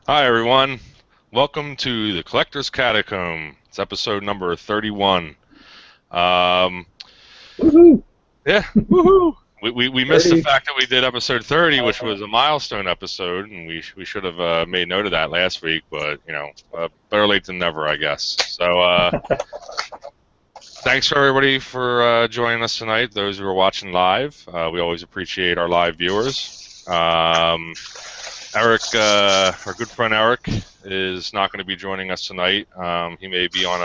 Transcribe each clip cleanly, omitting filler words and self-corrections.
Hi, everyone. Welcome to the Collector's Catacomb. It's episode number 31. Um, Woohoo! yeah, woohoo! We missed the 30. fact that we did episode 30, which was a milestone episode, and we should have made note of that last week, but, better late than never, I guess. So, thanks for everybody for joining us tonight, those who are watching live. We always appreciate our live viewers. Erik, our good friend Erik, is not going to be joining us tonight. He may be on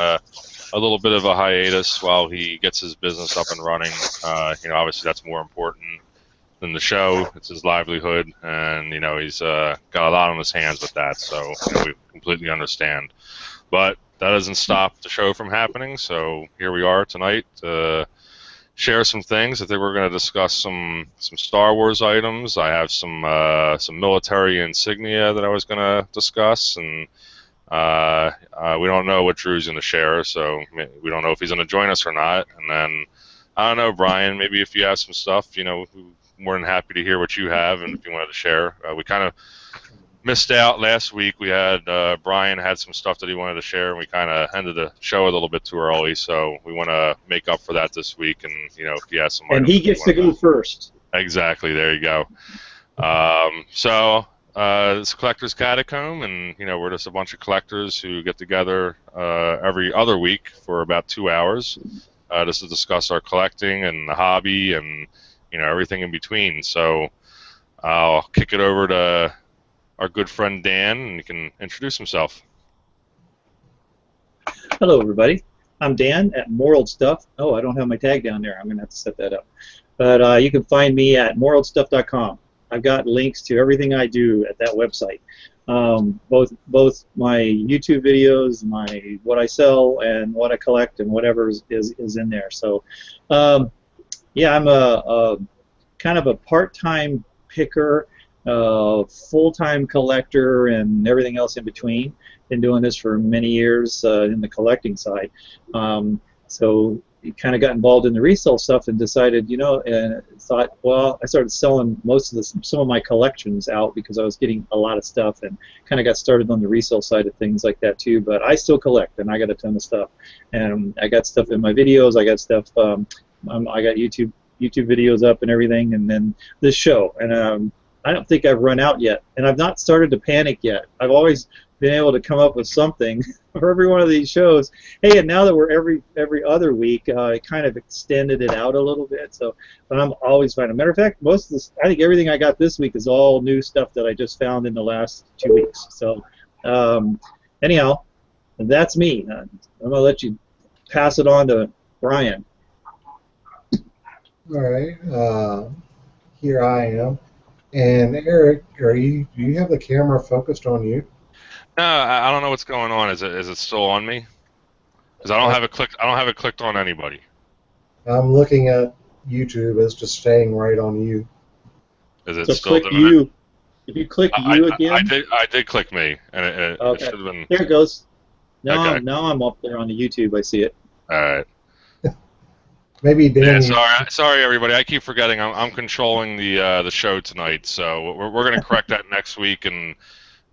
a little bit of a hiatus while he gets his business up and running. Obviously that's more important than the show. It's his livelihood, and he's got a lot on his hands with that. So we completely understand. But that doesn't stop the show from happening. So here we are tonight to share some things. I think we're going to discuss some Star Wars items. I have some military insignia that I was going to discuss, and we don't know what Drew's going to share, so we don't know if he's going to join us or not. And then I don't know, Brian. Maybe if you have some stuff, we're more than happy to hear what you have, and if you wanted to share. We kind of missed out last week. We had Brian had some stuff that he wanted to share, and we kind of ended the show a little bit too early. So we want to make up for that this week. And if you have some And items he that you gets to want go first. exactly, there you go. It's Collector's Catacomb, and we're just a bunch of collectors who get together every other week for about 2 hours just to discuss our collecting and the hobby and everything in between. So I'll kick it over to our good friend Dan, and he can introduce himself. Hello, everybody. I'm Dan at Moral Stuff. Oh, I don't have my tag down there. I'm going to have to set that up. But you can find me at moralstuff.com. I've got links to everything I do at that website. Both my YouTube videos, my what I sell, and what I collect, and whatever is in there. So, yeah, I'm a kind of a part-time picker, full-time collector, and everything else in between. Been doing this for many years in the collecting side. So kind of got involved in the resale stuff and decided, and thought, well, I started selling some of my collections out because I was getting a lot of stuff, and kind of got started on the resale side of things like that too. But I still collect, and I got a ton of stuff, and I got stuff in my videos. I got stuff. I got YouTube videos up and everything, and then this show. And I don't think I've run out yet, and I've not started to panic yet. I've always been able to come up with something for every one of these shows. Hey, and now that we're every other week, I kind of extended it out a little bit. So, but I'm always fine. As a matter of fact, most of this, I think everything I got this week is all new stuff that I just found in the last 2 weeks. So, anyhow, that's me. I'm gonna let you pass it on to Brian. All right, here I am. And Erik, do you have the camera focused on you? No, I don't know what's going on. Is it still on me? Because I don't I, have it clicked. I don't have it clicked on anybody. I'm looking at YouTube. It's just staying right on you. Is it So still click doing it? you. If you click I, you I again, did I did click me, and it okay, should have been there it goes. okay. Now I'm up there on the YouTube. I see it. All right. Maybe Yeah, Dan, you. sorry everybody. I keep forgetting. I'm controlling the show tonight, so we're going to correct that next week. And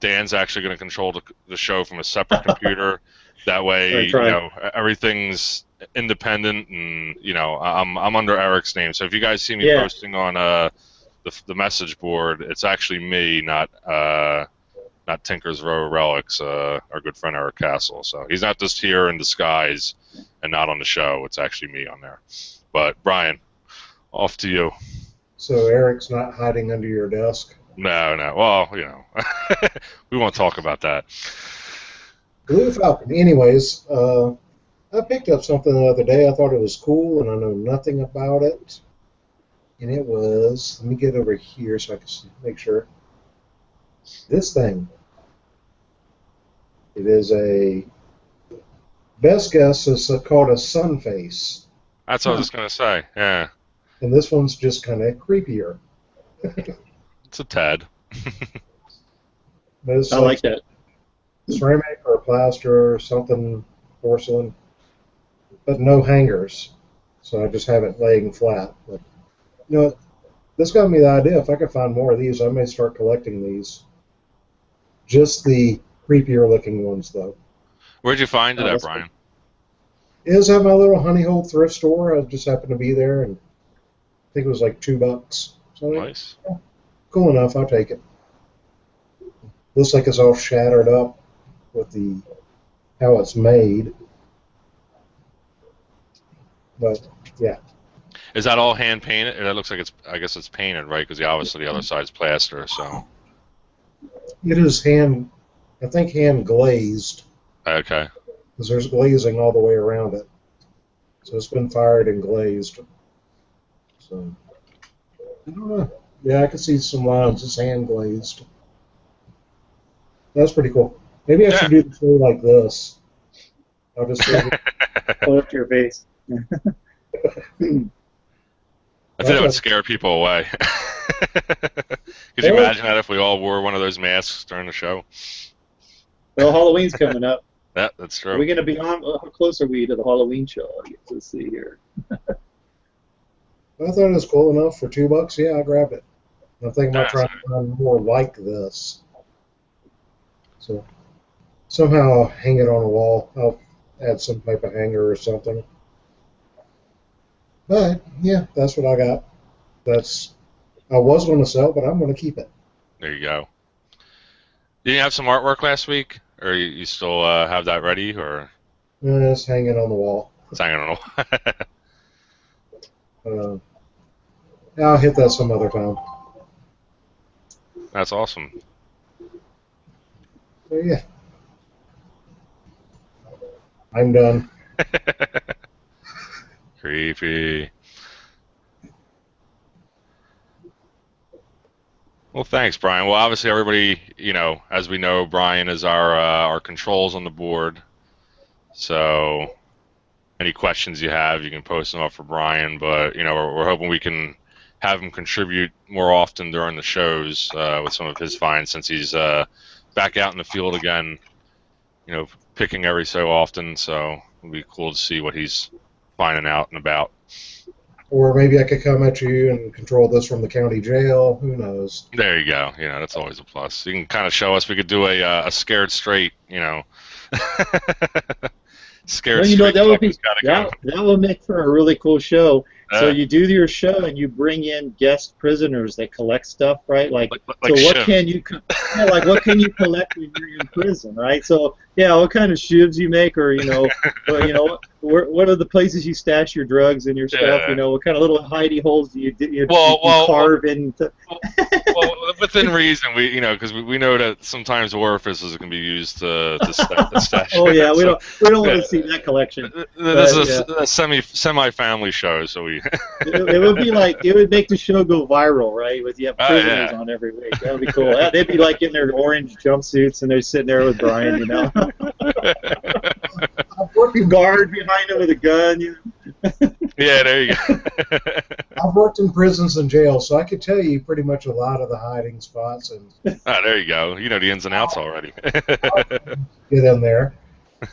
Dan's actually going to control the show from a separate computer. That I way, try. everything's independent, and I'm under Erik's name. So if you guys see me Yeah. posting on the message board, it's actually me, not Tinker's Row Relics, our good friend Erik Castle. So he's not just here in disguise and not on the show. It's actually me on there. But Brian, off to you. So Erik's not hiding under your desk. No, no. Well, we won't talk about that. Blue Falcon. Anyways, I picked up something the other day. I thought it was cool, and I know nothing about it. And it was. Let me get over here so I can make sure. This thing. It is a. Best guess is called a sun face. That's what I was just gonna say. Yeah, And this one's just kind of creepier. it's a tad. But it's I like like that. ceramic or plaster or something, porcelain, but no hangers. So I just have it laying flat. But you know, this got me the idea. If I could find more of these, I may start collecting these. Just the creepier looking ones, though. Where'd you find it at, that's Brian? It was at my little honey hole thrift store. I just happened to be there, and I think it was like $2. So Nice. yeah, cool enough. I'll take it. Looks like it's all shattered up with the how it's made. But yeah. Is that all hand painted? That looks like it's. I guess it's painted, right? Because obviously the other side's plaster. So. It is hand, I think hand glazed, Okay. because there's glazing all the way around it. So it's been fired and glazed. So, I don't know. Yeah, I can see some lines. It's hand glazed. That's pretty cool. Maybe I should do the show like this. I'll just Pull up to your face. I think that would scare people away. Could you imagine that if we all wore one of those masks during the show? Well, Halloween's coming up. That's true. Are we going to be on? How close are we to the Halloween show? Let's see here. I thought it was cool enough for $2. Yeah, I grabbed it. I'm thinking about trying to find more like this. So somehow I'll hang it on a wall. I'll add some type of hanger or something. But yeah, that's what I got. I was going to sell, but I'm going to keep it. There you go. Did you have some artwork last week, or you still have that ready, or? It's hanging on the wall. It's hanging on the wall. I'll hit that some other time. That's awesome. So yeah, I'm done. Creepy. Well, thanks, Brian. Well, obviously, everybody, as we know, Brian is our controls on the board. So, any questions you have, you can post them up for Brian. But we're hoping we can have him contribute more often during the shows with some of his finds, since he's back out in the field again. Picking every so often. So it'll be cool to see what he's finding out and about. Or maybe I could come at you and control this from the county jail. Who knows? There you go. That's always a plus. You can kind of show us. We could do a scared straight. Scared Well, straight. that would be that would make for a really cool show. So you do your show and you bring in guest prisoners that collect stuff, right? Like so what can you what can you collect when you're in prison, right? So what kind of shivs you make, or what are the places you stash your drugs and your stuff? What kind of little hidey holes do you carve into? Well, within reason, because we know that sometimes orifices can be used to stash. Oh yeah, we don't want to see that collection. This is a semi-family show, so we. It would be it would make the show go viral, right? With you have prisoners on every week. That would be cool. They'd be in their orange jumpsuits and they're sitting there with Brian, guard behind him with a gun. Yeah, there you go. I've worked in prisons and jails, so I could tell you pretty much a lot of the hiding spots. And there you go. You know the ins and outs already. Get in there.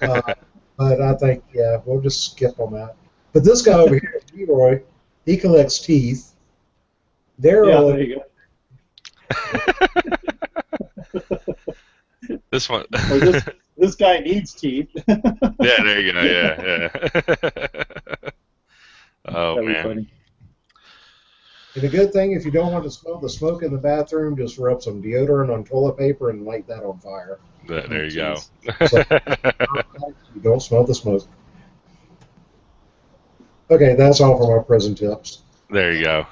But I think, we'll just skip on that. But this guy over here, Leroy, he collects teeth. There you go. This one. This guy needs teeth. Yeah, there you go. Yeah. Oh, that'd man. Be funny. And a good thing, if you don't want to smell the smoke in the bathroom, just rub some deodorant on toilet paper and light that on fire. There you go. So, you don't smell the smoke. Okay, that's all for my prison tips. There you go.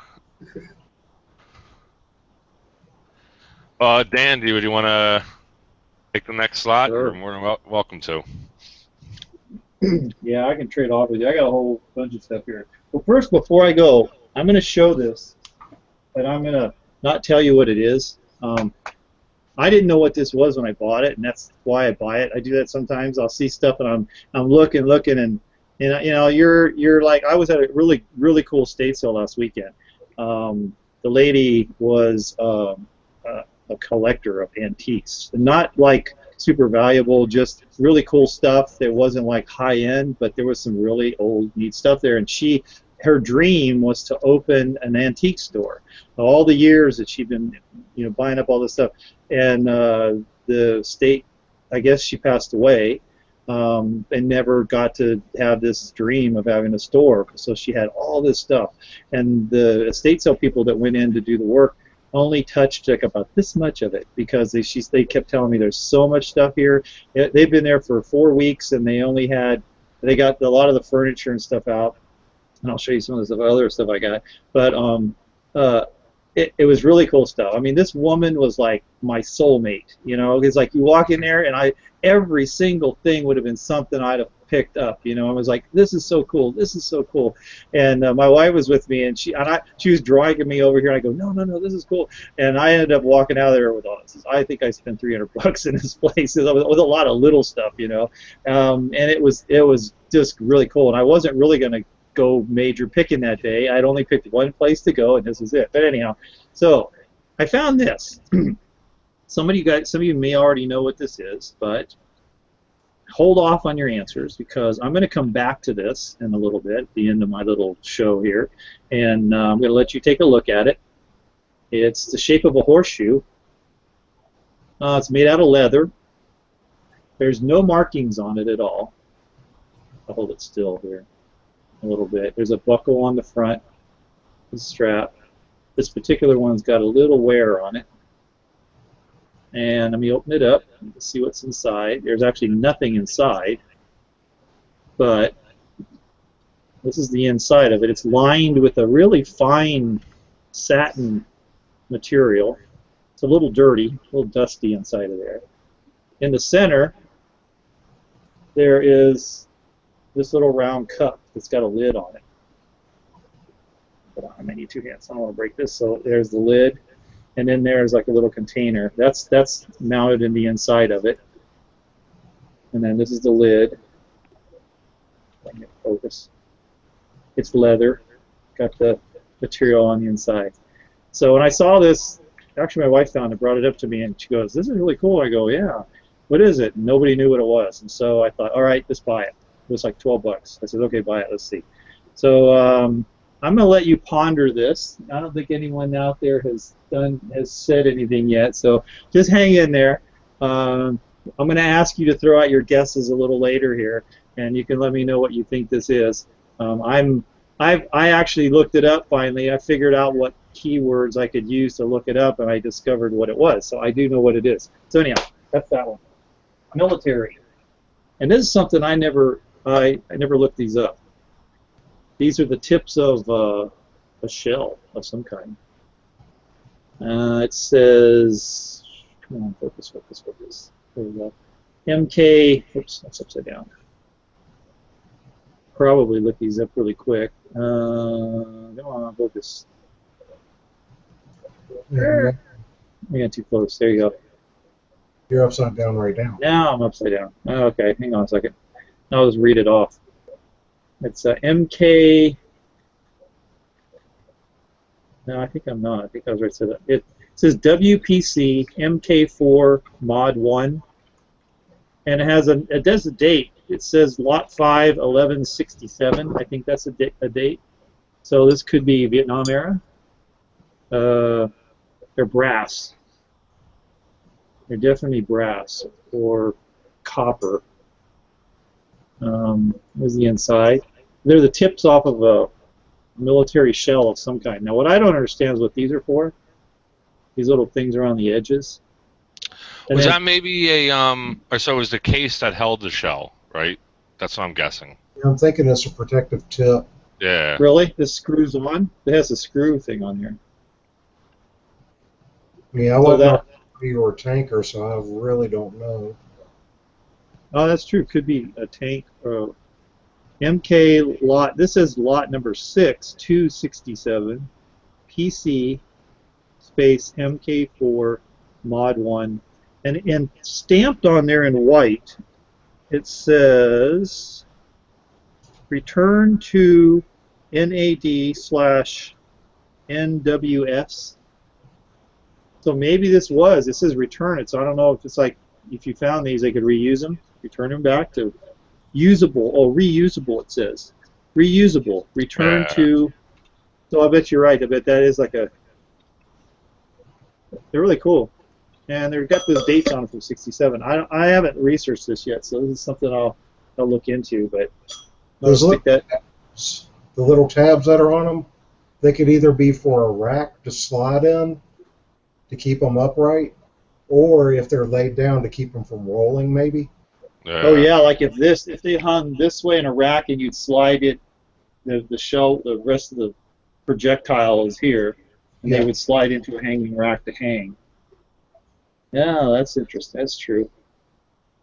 Dan, do you want to take the next slot? Sure. You're more than welcome to. Yeah, I can trade off with you. I got a whole bunch of stuff here. Well, first, before I go, I'm going to show this, but I'm going to not tell you what it is. I didn't know what this was when I bought it, and that's why I buy it. I do that sometimes. I'll see stuff, and I'm looking, and you're like, I was at a really cool estate sale last weekend. The lady was a collector of antiques, not like super valuable, just really cool stuff that wasn't like high end, but there was some really old neat stuff there. And her dream was to open an antique store. All the years that she'd been buying up all this stuff, and the state, I guess she passed away, and never got to have this dream of having a store. So she had all this stuff, and the estate sale people that went in to do the work only touched like about this much of it, because they kept telling me there's so much stuff here. They've been there for 4 weeks, and they got a lot of the furniture and stuff out, and I'll show you some of the other stuff I got. But it was really cool stuff. I mean, this woman was like my soulmate. You know, it's like you walk in there, and every single thing would have been something I'd have picked up. You know, I was like, this is so cool. This is so cool. And my wife was with me, and she was dragging me over here. And I go, no, this is cool. And I ended up walking out of there with all this. I think I spent $300 in this place with a lot of little stuff. You know, and it was just really cool. And I wasn't really going to go major picking that day. I'd only picked one place to go, and this was it. But anyhow, so I found this. Some of you may already know what this is, but hold off on your answers, because I'm going to come back to this in a little bit at the end of my little show here, and I'm going to let you take a look at it. It's the shape of a horseshoe. It's made out of leather. There's no markings on it at all. I'll hold it still here a little bit. There's a buckle on the front, the strap. This particular one's got a little wear on it. And let me open it up and see what's inside. There's actually nothing inside, but this is the inside of it. It's lined with a really fine satin material. It's a little dirty, a little dusty inside of there. In the center, there is this little round cup that's got a lid on it. Hold on, I might need 2 hands. I don't want to break this. So there's the lid, and then there's like a little container. That's mounted in the inside of it. And then this is the lid. Let me focus. It's leather. Got the material on the inside. So when I saw this, actually my wife found it, brought it up to me, and she goes, "This is really cool." I go, "Yeah. What is it?" And nobody knew what it was. And so I thought, all right, just buy it. It was like $12. I said, okay, buy it. Let's see. So I'm going to let you ponder this. I don't think anyone out there has said anything yet. So just hang in there. I'm going to ask you to throw out your guesses a little later here, and you can let me know what you think this is. I actually looked it up finally. I figured out what keywords I could use to look it up, and I discovered what it was. So I do know what it is. So anyhow, that's that one. Military. And this is something I never looked these up. These are the tips of a shell of some kind. It says, come on, focus. There we go. MK, oops, that's upside down. Probably look these up really quick. Come on, focus. Yeah, I got too close. There you go. you're upside down right now. Now I'm upside down. Okay, hang on a second. I'll just read it off. It's MK. No, I think I'm not. I think I was right to that. It says WPC MK4 Mod 1, and it does a date. It says Lot 5 1167. I think that's a date. So this could be Vietnam era. They're brass. They're definitely brass or copper. There's the inside. They're the tips off of a military shell of some kind. Now, what I don't understand is what these are for. These little things around the edges. And Was then, that maybe or so it was the case that held the shell, right? That's what I'm guessing. I'm thinking it's a protective tip. Yeah. really? This screws on? It has a screw thing on here. I mean, I So wasn't that, a Navy or a tanker, so I really don't know. oh, that's true. Could be a tank. MK lot. This is lot number 6, 267. PC space MK4 Mod 1, and stamped on there in white, it says return to NAD/NWS. So maybe this says return it. So I don't know if it's like if you found these, they could reuse them, return them back to usable. Oh, reusable it says. Reusable. Return to. So I bet you're right. I bet that is like a. They're really cool. and they've got those dates on it from '67. I haven't researched this yet, so this is something I'll look into. But Those think that the little tabs that are on them, they could either be for a rack to slide in to keep them upright, or if they're laid down to keep them from rolling, maybe. Oh yeah, like if they hung this way in a rack and you'd slide it, the shell, the rest of the projectile is here, and they would slide into a hanging rack to hang. Yeah, that's interesting. That's true.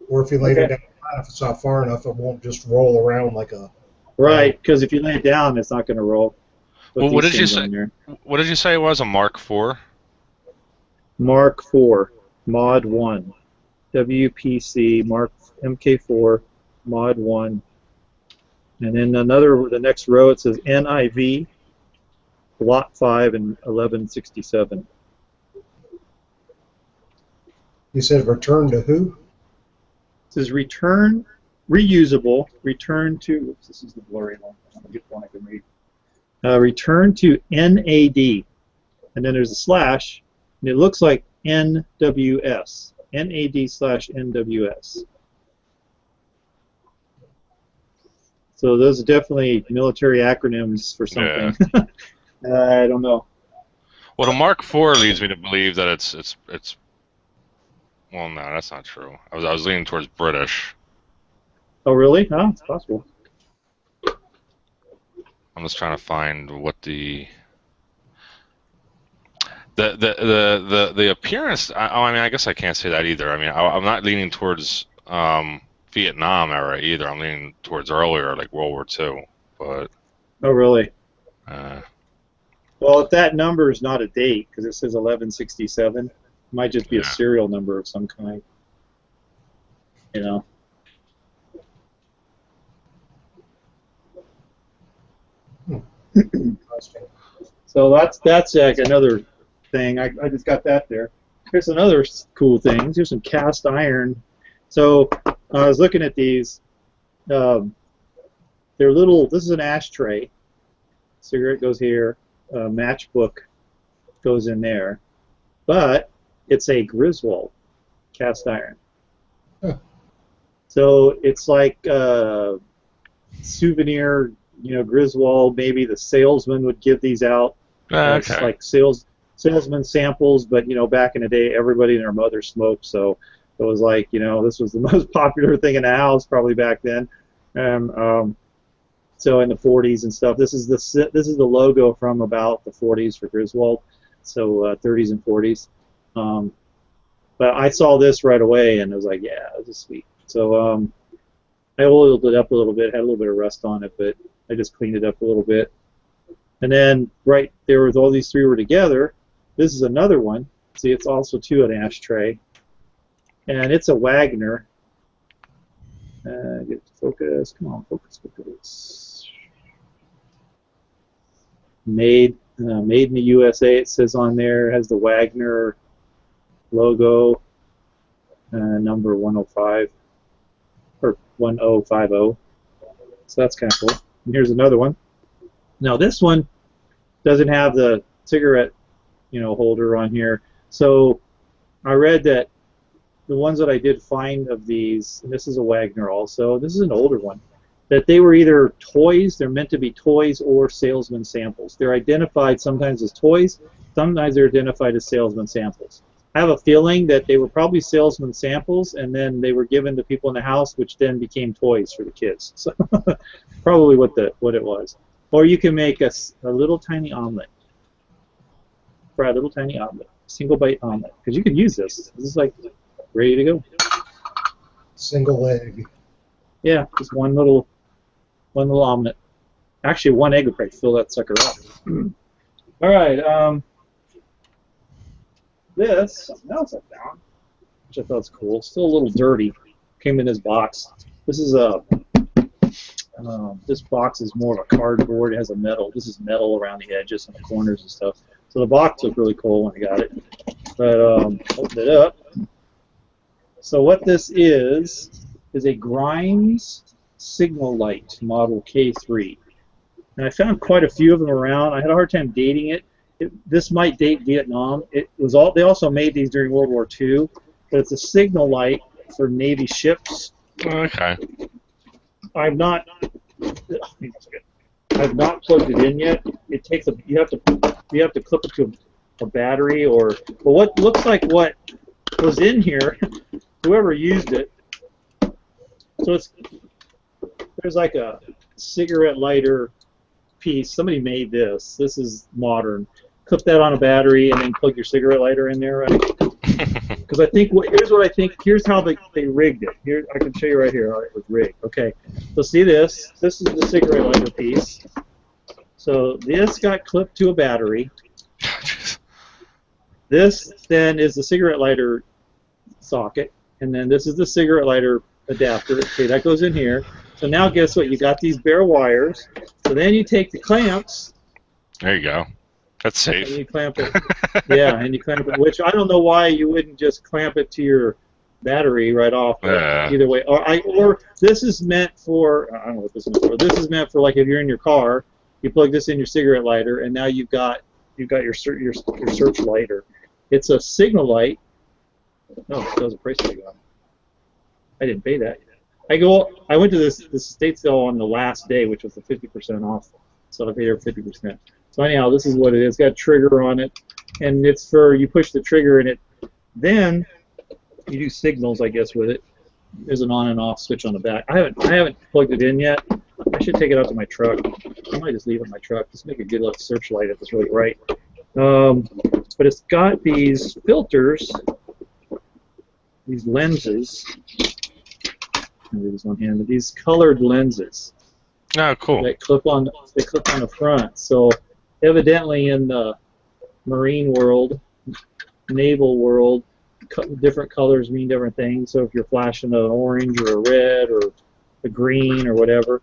Or if you laid it down, if it's not far enough, it won't just roll around like a. Right, because if you lay it down, it's not going to roll. Well, what did you say? What did you say it was? A Mark IV? Mark IV, Mod 1, WPC Mark MK4, Mod 1, and then the next row it says NIV, Lot 5 and 1167. You said return to who? It says return, reusable, return to, oops, this is the blurry one. I'm going to get one I can read. Return to NAD, and then there's a slash, and it looks like NWS, NAD/NWS. So those are definitely military acronyms for something. Yeah. I don't know. Well, the Mark IV leads me to believe that it's. Well, no, that's not true. I was leaning towards British. Oh, really? Oh, it's possible. I'm just trying to find what the appearance. I mean, I guess I can't say that either. I mean, I'm not leaning towards Vietnam era either. I'm leaning towards earlier, like World War II. But oh, really? Well, if that number is not a date, because it says 1167, it might just be a serial number of some kind. You know. So that's like another thing. I just got that there. Here's another cool thing. Here's some cast iron. So I was looking at these. They're little. This is an ashtray. Cigarette goes here. Matchbook goes in there. But it's a Griswold cast iron. Huh. So it's like souvenir. You know, Griswold, maybe the salesman would give these out. It's like salesman samples, but, you know, back in the day, everybody and their mother smoked, so it was like, you know, this was the most popular thing in the house probably back then. So in the 40s and stuff, this is the logo from about the 40s for Griswold, so 30s and 40s. But I saw this right away, and I was like, yeah, this is sweet. So I oiled it up a little bit, had a little bit of rust on it, but I just cleaned it up a little bit. And then right there with all these three were together, this is another one. See, it's also too an ashtray. And it's a Wagner. Get to focus. Come on, focus. Made in the USA, it says on there. It has the Wagner logo, number 105, or 1050. So that's kind of cool. And here's another one. Now this one doesn't have the cigarette, you know, holder on here. So I read that the ones that I did find of these, and this is a Wagner also, this is an older one, that they were either toys, they're meant to be toys, or salesman samples. They're identified sometimes as toys, sometimes they're identified as salesman samples. I have a feeling that they were probably salesman samples, and then they were given to people in the house, which then became toys for the kids. So probably what it was. Or you can make a little tiny omelet. Fry a little tiny omelet, single bite omelet, because you can use this. This is like ready to go. Single egg. Yeah, just one little omelet. Actually, one egg would probably fill that sucker up. All right. This, something else I found, which I thought was cool. Still a little dirty. Came in this box. This is this box is more of a cardboard. It has a metal. This is metal around the edges and the corners and stuff. So the box looked really cool when I got it. But opened it up. So what this is a Grimes signal light model K3. And I found quite a few of them around. I had a hard time dating it. this might date Vietnam. It was all. They also made these during World War II, but it's a signal light for Navy ships. Okay. I've not plugged it in yet. It takes you have to clip it to a battery but what looks like what was in here, whoever used it. So there's like a cigarette lighter piece. Somebody made this. This is modern. Clip that on a battery and then plug your cigarette lighter in there, right? Because I think here's what I think. Here's how they rigged it. Here, I can show you right here how it was rigged. Okay, so see this. This is the cigarette lighter piece. So this got clipped to a battery. This then is the cigarette lighter socket, and then this is the cigarette lighter adapter. Okay, that goes in here. So now guess what? You got these bare wires. So then you take the clamps. There you go. That's safe. And you clamp it. Yeah, and you clamp it. Which I don't know why you wouldn't just clamp it to your battery right off. Either way, or this is meant for. I don't know what this is for. This is meant for like if you're in your car, you plug this in your cigarette lighter, and now you've got your search lighter. It's a signal light. No, it does a price tag on it. I didn't pay that yet. I went to this estate sale on the last day, which was the 50% off. So I paid her 50%. So anyhow, this is what it is. It's got a trigger on it, and it's for you push the trigger and then you do signals, I guess, with it. There's an on and off switch on the back. I haven't plugged it in yet. I should take it out to my truck. I might just leave it in my truck. Just make a good little searchlight if it's really bright. But it's got these filters, these lenses. I'll do this one hand. These colored lenses. Oh, cool. They clip on the front. So evidently in the marine world, naval world, different colors mean different things. So if you're flashing an orange or a red or a green or whatever.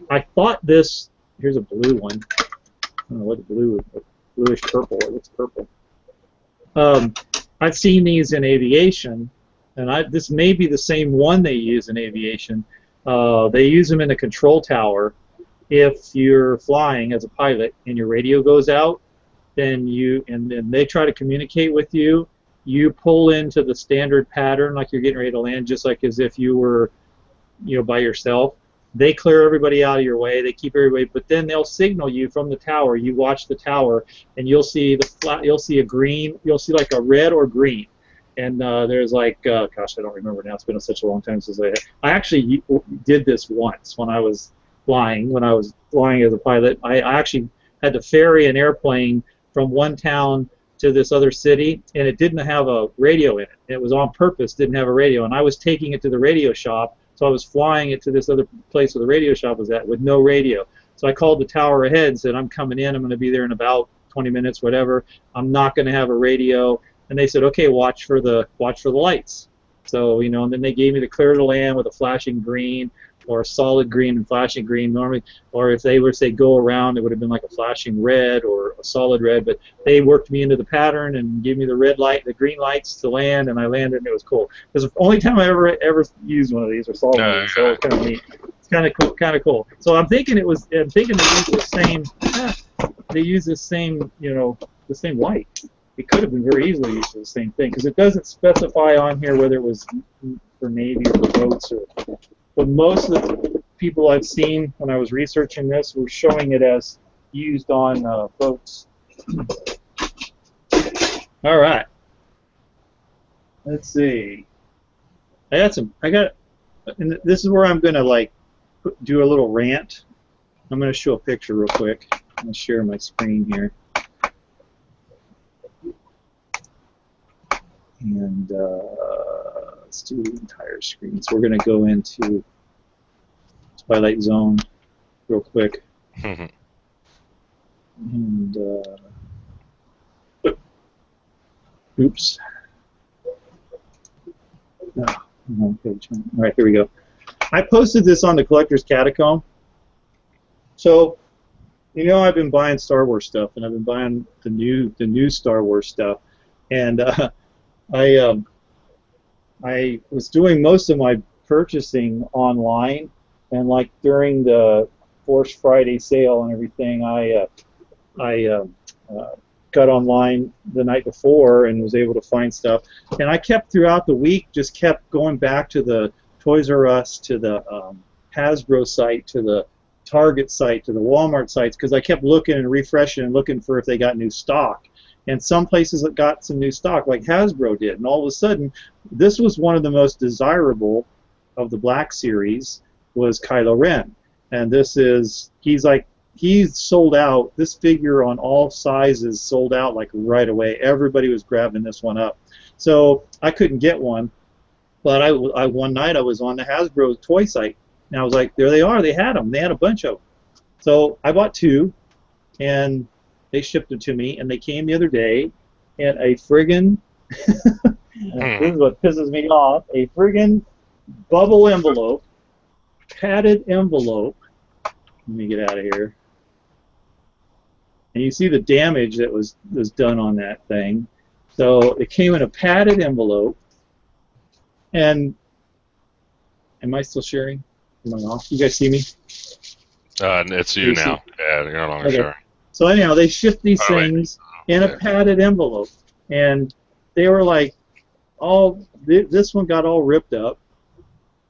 I thought this. Here's a blue one. I don't know what the blue is. Bluish purple. It looks purple. I've seen these in aviation, and this may be the same one they use in aviation. They use them in the control tower. If you're flying as a pilot and your radio goes out, then they try to communicate with you. You pull into the standard pattern like you're getting ready to land, just like as if you were, by yourself. They clear everybody out of your way. They keep everybody, but then they'll signal you from the tower. You watch the tower, and you'll see you'll see a green. You'll see like a red or green, and there's like, gosh, I don't remember now. It's been such a long time since I actually did this once when I was flying. When I was flying as a pilot, I actually had to ferry an airplane from one town to this other city, and it didn't have a radio in it. It was on purpose, didn't have a radio, and I was taking it to the radio shop. So I was flying it to this other place where the radio shop was at with no radio. So I called the tower ahead and said, I'm coming in. I'm going to be there in about 20 minutes, whatever. I'm not going to have a radio. And they said, okay, watch for the lights. So, and then they gave me the clear to land with a flashing green or a solid green and flashing green normally. Or if they were to say go around, it would have been like a flashing red or a solid red. But they worked me into the pattern and gave me the red light, the green lights to land, and I landed, and it was cool. It was the only time I ever used one of these or saw one of these, so it was kind of neat. It's kind of cool. So I'm thinking they use the same. They use the same, the same light. It could have been very easily used for the same thing because it doesn't specify on here whether it was for Navy or for boats or. But most of the people I've seen when I was researching this were showing it as used on boats. All right. Let's see. And this is where I'm gonna do a little rant. I'm gonna show a picture real quick. I'm gonna share my screen here. And let's do the entire screen. So we're going to go into Twilight Zone real quick. And oops. Wrong page. All right, here we go. I posted this on the Collector's Catacomb. So, I've been buying Star Wars stuff, and I've been buying the new Star Wars stuff, and I was doing most of my purchasing online, and during the Force Friday sale and everything, I got online the night before and was able to find stuff. And I kept throughout the week, just kept going back to the Toys R Us, to the Hasbro site, to the Target site, to the Walmart sites, because I kept looking and refreshing and looking for if they got new stock. And some places that got some new stock, like Hasbro did. And all of a sudden, this was one of the most desirable of the Black Series, was Kylo Ren. And this is, he's sold out. This figure on all sizes sold out like right away. Everybody was grabbing this one up. So I couldn't get one. But I one night I was on the Hasbro toy site, and I was like, there they are. They had them. They had a bunch of them. So I bought 2, and they shipped them to me, and they came the other day in a friggin' this is what pisses me off, a friggin' bubble envelope, padded envelope. Let me get out of here. And you see the damage that was done on that thing. So it came in a padded envelope. And am I still sharing? Am I off? You guys see me? It's you now. Yeah, you're no longer sharing. So anyhow, they shipped these things in a padded envelope, and they were like, this one got all ripped up.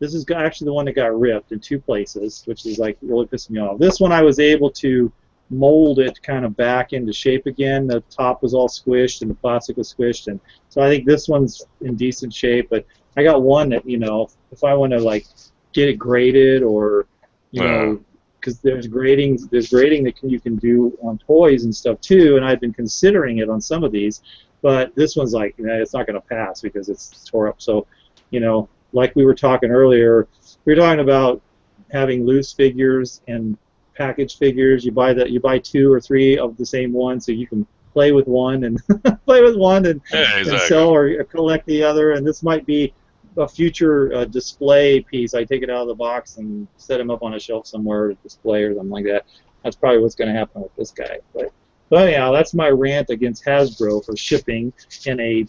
This is actually the one that got ripped in 2 places, which is like really pissing me off. This one I was able to mold it kind of back into shape again. The top was all squished and the plastic was squished, and so I think this one's in decent shape. But I got one that, you know, if I want to like get it graded, or you know, because there's grading that you can do on toys and stuff too, and I've been considering it on some of these, but this one's like, it's not going to pass because it's tore up. So, you know, like we were talking earlier, we were talking about having loose figures and package figures. You buy 2 or 3 of the same one, so you can play with one and and sell or collect the other. And this might be a future display piece. I take it out of the box and set him up on a shelf somewhere to display or something like that. That's probably what's going to happen with this guy. But anyhow, that's my rant against Hasbro for shipping in a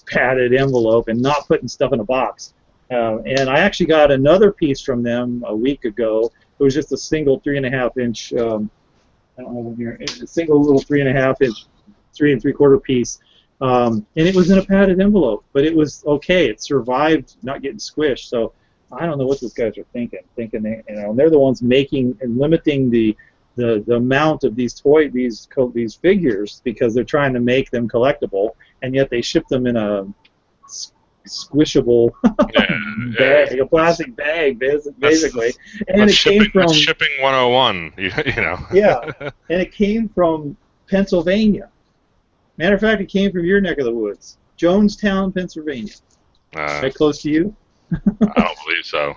padded envelope and not putting stuff in a box. And I actually got another piece from them a week ago. It was just a single 3.5 inch, I don't know here, a single little 3.5 inch, 3 3/4 piece. And it was in a padded envelope, but it was okay. It survived not getting squished. So I don't know what these guys are thinking. They're the ones making and limiting the amount of these figures because they're trying to make them collectible, and yet they ship them in a squishable bag, a plastic bag, basically. And it came from shipping 101. You know. Yeah, and it came from Pennsylvania. Matter of fact, it came from your neck of the woods, Jonestown, Pennsylvania. Right close to you? I don't believe so.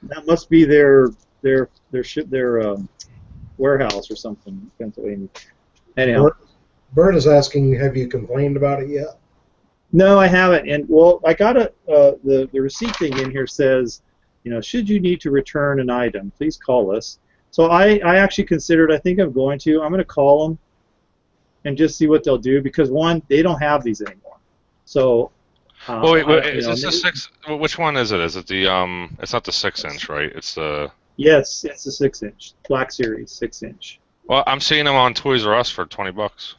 That must be their warehouse or something, Pennsylvania. Anyhow, Bert is asking, have you complained about it yet? No, I haven't. And well, I got the receipt thing in here says, you know, should you need to return an item, please call us. So I actually considered. I think I'm going to call them and just see what they'll do, because one, they don't have these anymore. So. Wait, is this the 6? Which one is it? Is it the It's not the 6-inch, right? It's the. Yes, it's the 6-inch Black Series 6-inch. Well, I'm seeing them on Toys R Us for $20.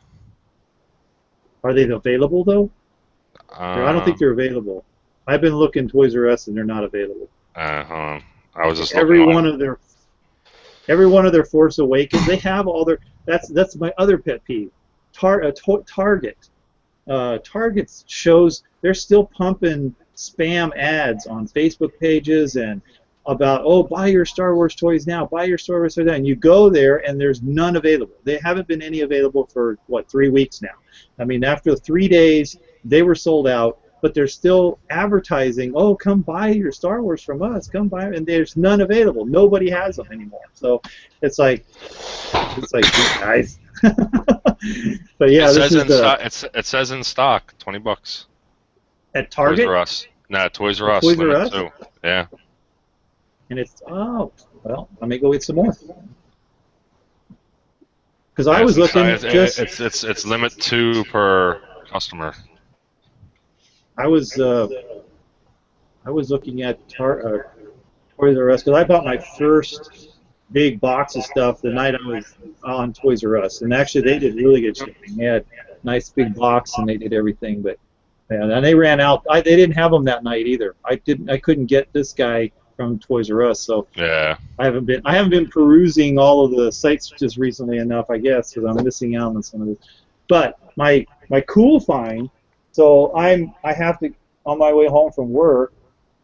Are they available though? I don't think they're available. I've been looking Toys R Us and they're not available. I was just every one of their Force Awakens. They have all their. That's my other pet peeve. Target shows they're still pumping spam ads on Facebook pages and about, buy your Star Wars toys now, buy your Star Wars toys now, and you go there and there's none available. They haven't been any available for 3 weeks now. I mean, after 3 days they were sold out, but they're still advertising, come buy your Star Wars from us, come buy, and there's none available. Nobody has them anymore. So it's like guys. But yeah, it says in stock, $20 at Target. Toys R Us. No, Toys R Us. Toys R Us. Yeah. And it's let me go get some more. Because I was looking. It's limit 2 per customer. I was looking at Toys R Us because I bought my first big box of stuff the night I was on Toys R Us, and actually they did really good shipping. They had a nice big box and they did everything, but and they ran out. They didn't have them that night either. I couldn't get this guy from Toys R Us, so Yeah. I haven't been perusing all of the sites just recently enough, I guess, because I'm missing out on some of this. But my cool find. So I have to, on my way home from work.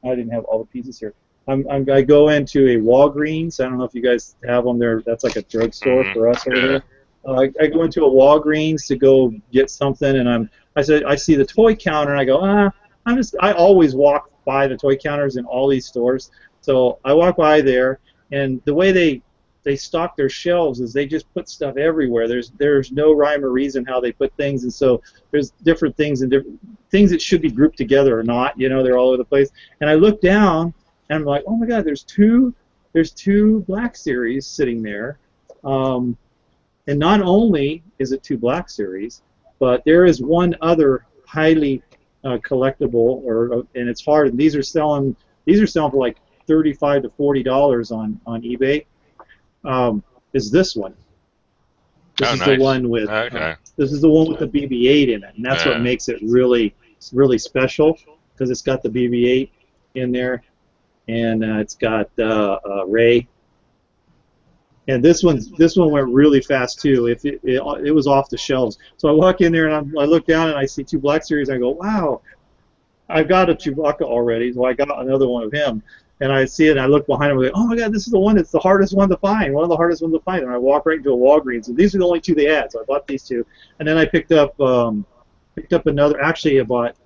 I didn't have all the pieces here. I go into a Walgreens. I don't know if you guys have them there. That's like a drugstore for us over there. I go into a Walgreens to go get something, and I see the toy counter, and I go, I always walk by the toy counters in all these stores. So I walk by there, and the way they stock their shelves is they just put stuff everywhere. There's no rhyme or reason how they put things, and so there's different things and different things that should be grouped together or not. They're all over the place. And I look down, and I'm like, oh my God, there's two Black Series sitting there. And not only is it two Black Series, but there is one other highly collectible, and it's hard. And these are selling for like $35 to $40 on eBay. Is this one? This is nice. the one with. This is the one with the BB-8 in it, and that's what makes it really special, because it's got the BB-8 in there, and it's got Ray. And this one went really fast too. It was off the shelves. So I walk in there and I look down and I see two Black Series. And I go, wow, I've got a Chewbacca already, so I got another one of him. And I see it and I look behind him and I go, oh my God, this is the one that's the hardest one to find. One of the hardest ones to find. And I walk right into a Walgreens, and these are the only two they had. So I bought these two, and then I picked up another. Actually, I bought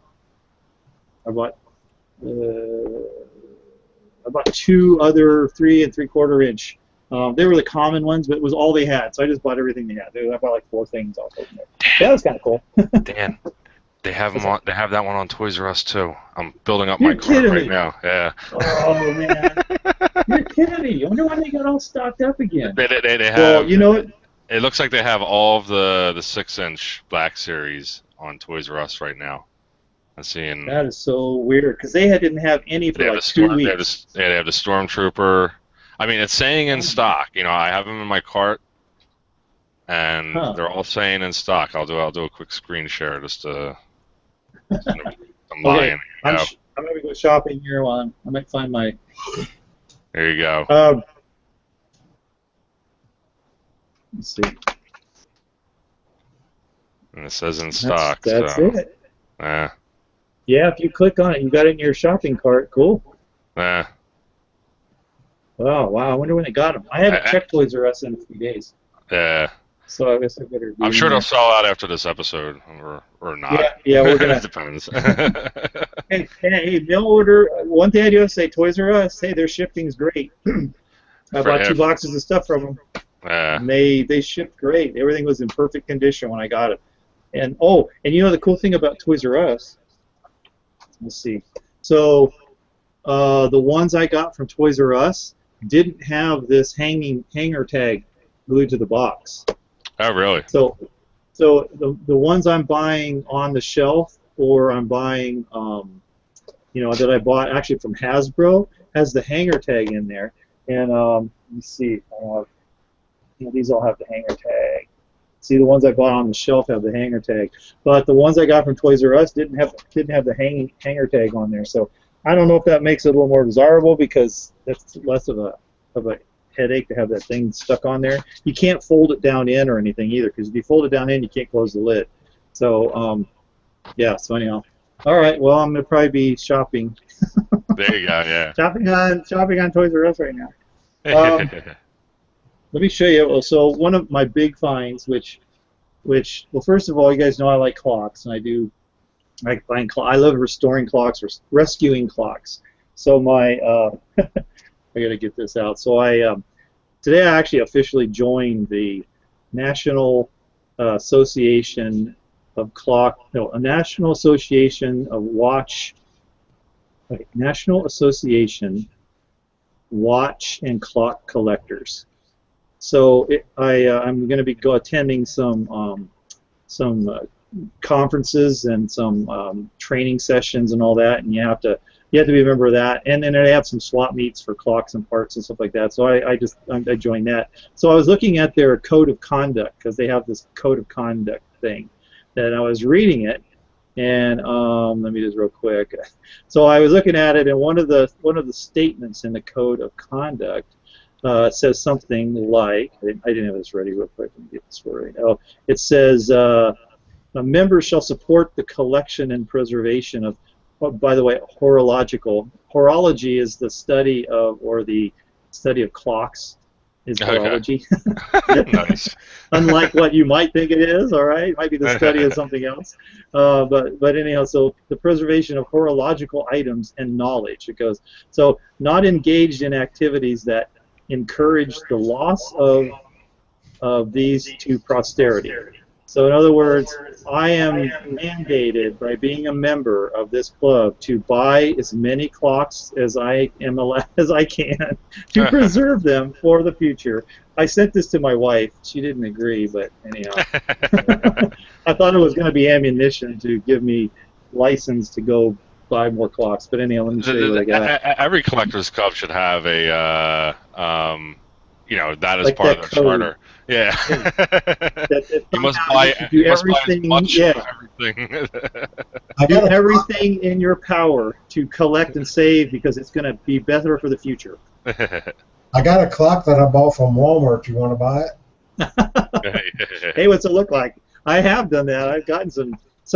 two other 3 3/4 inch. They were the common ones, but it was all they had, so I just bought everything they had. I bought like 4 things off of them. That was kind of cool. Dan, they have them on. They have that one on Toys R Us too. I'm building up my cart right now. Yeah. Oh man, you're kidding me! I wonder when they got all stocked up again. They have. Well, you know what? It looks like they have all of the 6-inch Black Series on Toys R Us right now. I'm seeing. That is so weird, because they didn't have any for like 2 weeks. They have the Stormtrooper. I mean, it's saying in stock. I have them in my cart, and they're all saying in stock. I'll do a quick screen share just to. I'm lying. I'm gonna go shopping here. I might find my. There you go. Let's see. And it says in stock. That's so. it. Yeah, if you click on it, you got it in your shopping cart. Cool. Yeah. Oh, wow. I wonder when they got them. I haven't checked Toys R Us in a few days. Yeah. So I guess I better. I'm sure they'll sell out after this episode, or not. Yeah, we're gonna. It depends. hey, mail order. One thing I do have to say, Toys R Us. Hey, their shipping's great. I bought 2 boxes of stuff from them. Yeah. And they shipped great. Everything was in perfect condition when I got it. And the cool thing about Toys R Us. Let's see. So, the ones I got from Toys R Us didn't have this hanger tag glued to the box. Oh, really? So the ones I'm buying on the shelf, or I'm buying, that I bought actually from Hasbro, has the hanger tag in there. And let me see. These all have the hanger tag. See, the ones I bought on the shelf have the hanger tag, but the ones I got from Toys R Us didn't have the hanger tag on there. So I don't know if that makes it a little more desirable, because that's less of a headache to have that thing stuck on there. You can't fold it down in or anything either, because if you fold it down in, you can't close the lid. So so anyhow, all right. Well, I'm gonna probably be shopping. There you go. Yeah. shopping on Toys R Us right now. Let me show you. So one of my big finds, which well, first of all, you guys know I like clocks, and I love restoring clocks, or rescuing clocks. So I gotta get this out. So today I actually officially joined the National Association of National Association Watch and Clock Collectors. So I'm going to be attending some conferences and some training sessions and all that, and you have you have to be a member of that. And then they have some swap meets for clocks and parts and stuff like that. So I joined that. So I was looking at their code of conduct, because they have this code of conduct thing, and I was reading it. And let me just real quick. So I was looking at it, and one of the statements in the code of conduct says something like, I didn't have this ready real quick. Let me get this ready. Oh, it says, members shall support the collection and preservation of, oh, by the way, horological. Horology is the study of, or the study of clocks, is horology. Okay. Nice. Unlike what you might think it is, all right? It might be the study of something else. But anyhow, so the preservation of horological items and knowledge. It goes, so not engaged in activities that encourage the loss of these to posterity. So in other words, I am mandated by being a member of this club to buy as many clocks as I am as I can to preserve them for the future. I sent this to my wife. She didn't agree, but anyhow. I thought it was going to be ammunition to give me license to go buy more clocks. But anyhow, let me show you what I got. Every collector's club should have a, that is like part that of their charter. Yeah. You must buy as much of everything. Do everything in your power to collect and save, because it's going to be better for the future. I got a clock that I bought from Walmart. You want to buy it? Hey, what's it look like? I have done that. I've gotten some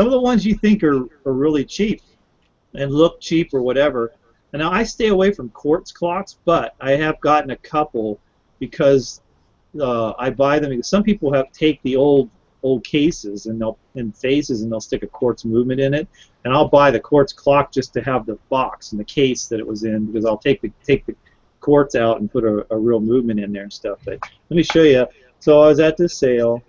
of the ones you think are really cheap and look cheap or whatever. And now I stay away from quartz clocks, but I have gotten a couple because I buy them because some people take the old cases and faces and they'll stick a quartz movement in it, and I'll buy the quartz clock just to have the box and the case that it was in, because I'll take the quartz out and put a real movement in there and stuff. But let me show you. So I was at this sale.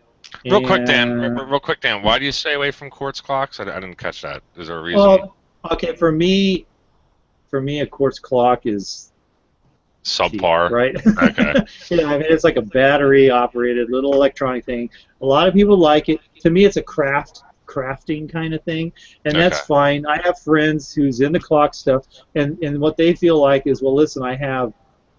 Real quick, Dan. Why do you stay away from quartz clocks? I didn't catch that. Is there a reason? Well, okay, for me, a quartz clock is subpar, cheap, right? Okay. Yeah, I mean, it's like a battery-operated little electronic thing. A lot of people like it. To me, it's a crafting kind of thing, and that's fine. I have friends who's into clock stuff, and what they feel like is, well, listen, I have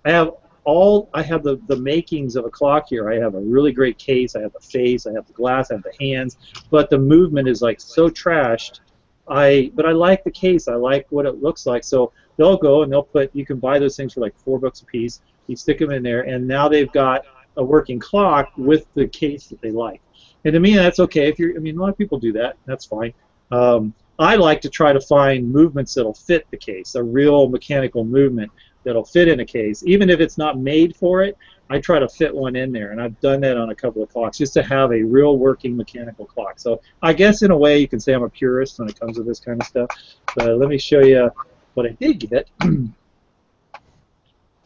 the makings of a clock here. I have a really great case. I have the face. I have the glass. I have the hands, but the movement is like so trashed. But I like the case. I like what it looks like. So they'll go and you can buy those things for like $4 a piece. You stick them in there, and now they've got a working clock with the case that they like. And to me, that's okay. A lot of people do that. That's fine. I like to try to find movements that'll fit the case, a real mechanical movement that'll fit in a case. Even if it's not made for it, I try to fit one in there, and I've done that on a couple of clocks just to have a real working mechanical clock. So I guess in a way you can say I'm a purist when it comes to this kind of stuff. But let me show you what I did get. Let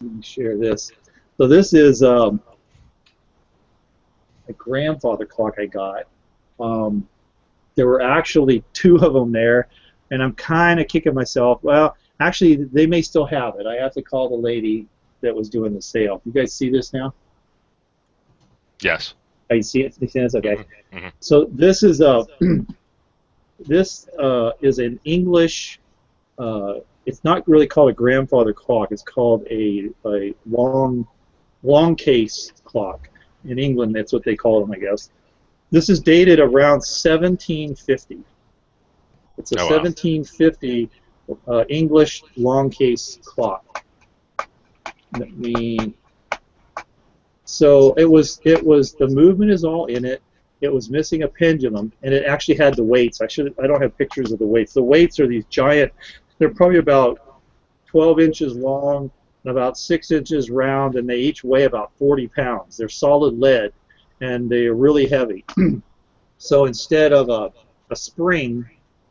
me share this. So this is a grandfather clock I got. There were actually 2 of them there, and I'm kind of kicking myself. Well, actually, they may still have it. I have to call the lady that was doing the sale. You guys see this now? Yes. Oh, you see it? You see this? Okay. Mm-hmm. So this is is an English. It's not really called a grandfather clock. It's called a long case clock. In England, that's what they call them, I guess. This is dated around 1750. It's a 1750 English long case clock. So it was the movement is all in it. It was missing a pendulum, and it actually had the weights. I don't have pictures of the weights. The weights are these giant. They're probably about 12 inches long and about 6 inches round, and they each weigh about 40 pounds. They're solid lead, and they're really heavy. So instead of a spring,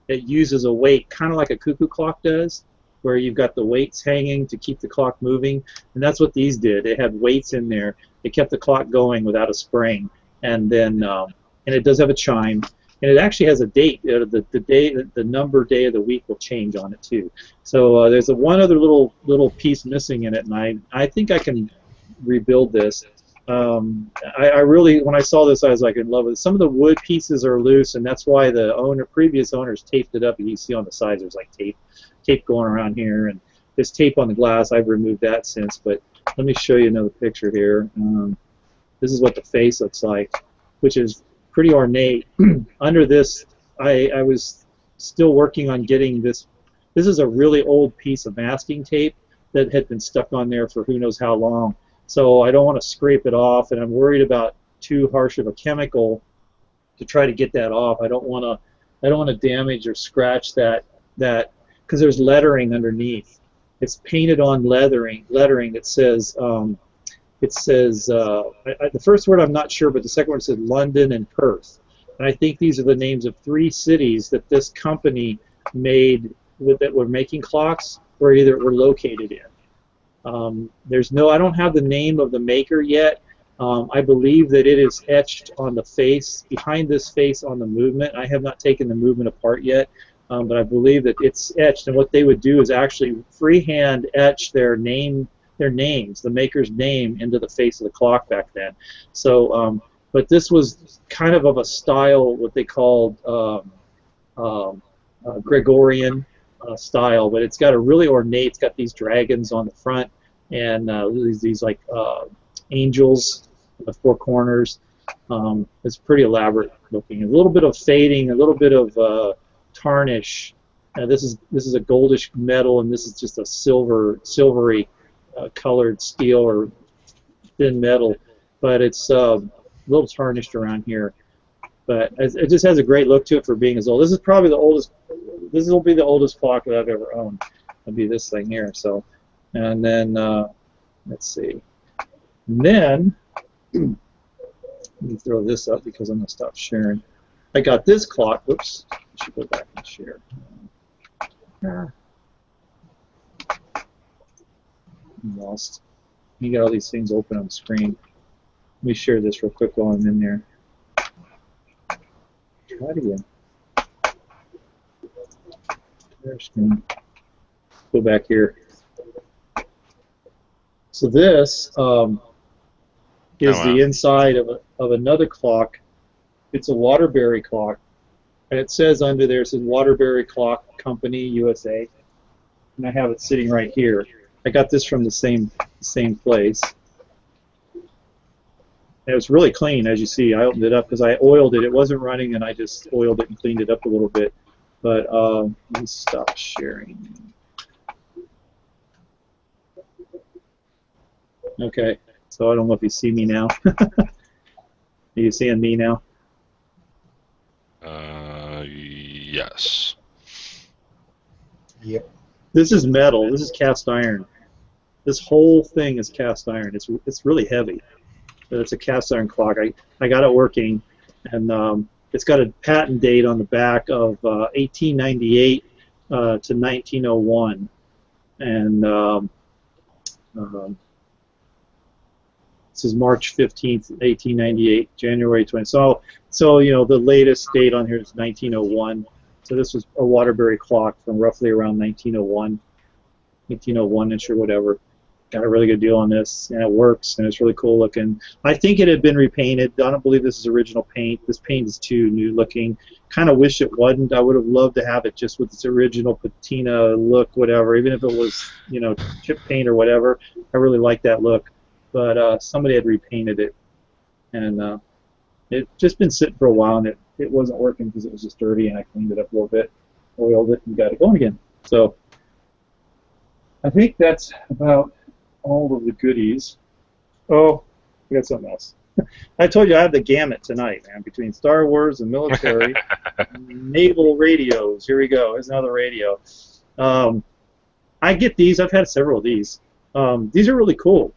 it uses a weight, kind of like a cuckoo clock does, where you've got the weights hanging to keep the clock moving, and that's what these did. They had weights in there. They kept the clock going without a spring, and then and it does have a chime, and it actually has a date. The number day of the week will change on it too. So there's one other little piece missing in it, and I think I can rebuild this. I really, when I saw this, I was like in love with it. Some of the wood pieces are loose, and that's why the previous owners taped it up. You see on the sides there's like tape. tape going around here, and this tape on the glass, I've removed that since, but let me show you another picture here. This is what the face looks like, which is pretty ornate. Under this, I was still working on getting this. This is a really old piece of masking tape that had been stuck on there for who knows how long. So I don't want to scrape it off, and I'm worried about too harsh of a chemical to try to get that off. I don't want to damage or scratch that because there's lettering underneath. It's painted on lettering that says the first word I'm not sure, but the second word says London and Perth, and I think these are the names of 3 cities that this company made that were making clocks were located in. I don't have the name of the maker yet. I believe that it is etched on the face, behind this face on the movement. I have not taken the movement apart yet, but I believe that it's etched. And what they would do is actually freehand etch their names, the maker's name, into the face of the clock back then. So, but this was kind of a style, what they called Gregorian style, but it's got a really ornate. It's got these dragons on the front and these like angels in the 4 corners. It's pretty elaborate looking. A little bit of fading, a little bit of tarnish. This is a goldish metal, and this is just a silvery colored steel or thin metal, but it's a little tarnished around here. But it just has a great look to it for being as old. This is probably the oldest. This will be the oldest clock that I've ever owned. It'll be this thing here. So, and then let's see. And then let me throw this up because I'm gonna stop sharing. I got this clock. Whoops. I should go back and share. I'm lost. You got all these things open on the screen. Let me share this real quick while I'm in there. Try it again. There's screen. Go back here. So this is the inside of another clock. It's a Waterbury clock, and it says under there, it says Waterbury Clock Company, USA, and I have it sitting right here. I got this from the same place. And it was really clean, as you see. I opened it up because I oiled it. It wasn't running, and I just oiled it and cleaned it up a little bit. But let me stop sharing. Okay, so I don't know if you see me now. Are you seeing me now? Yes. Yep. This is metal. This is cast iron. This whole thing is cast iron. It's really heavy. But it's a cast iron clock. I got it working, and it's got a patent date on the back of 1898 to 1901, and this is March 15th, 1898, January 20. So you know the latest date on here is 1901. So this was a Waterbury clock from roughly around 1901-ish or whatever. Got a really good deal on this, and it works, and it's really cool looking. I think it had been repainted. I don't believe this is original paint. This paint is too new looking. Kind of wish it wasn't. I would have loved to have it just with its original patina look, whatever, even if it was, you know, chip paint or whatever. I really like that look. But somebody had repainted it, and it just been sitting for a while, and it wasn't working because it was just dirty, and I cleaned it up a little bit, oiled it, and got it going again. So I think that's about all of the goodies. Oh, we got something else. I told you I have the gamut tonight, man, between Star Wars and military, naval radios. Here we go. Here's another radio. I get these. I've had several of these. These are really cool.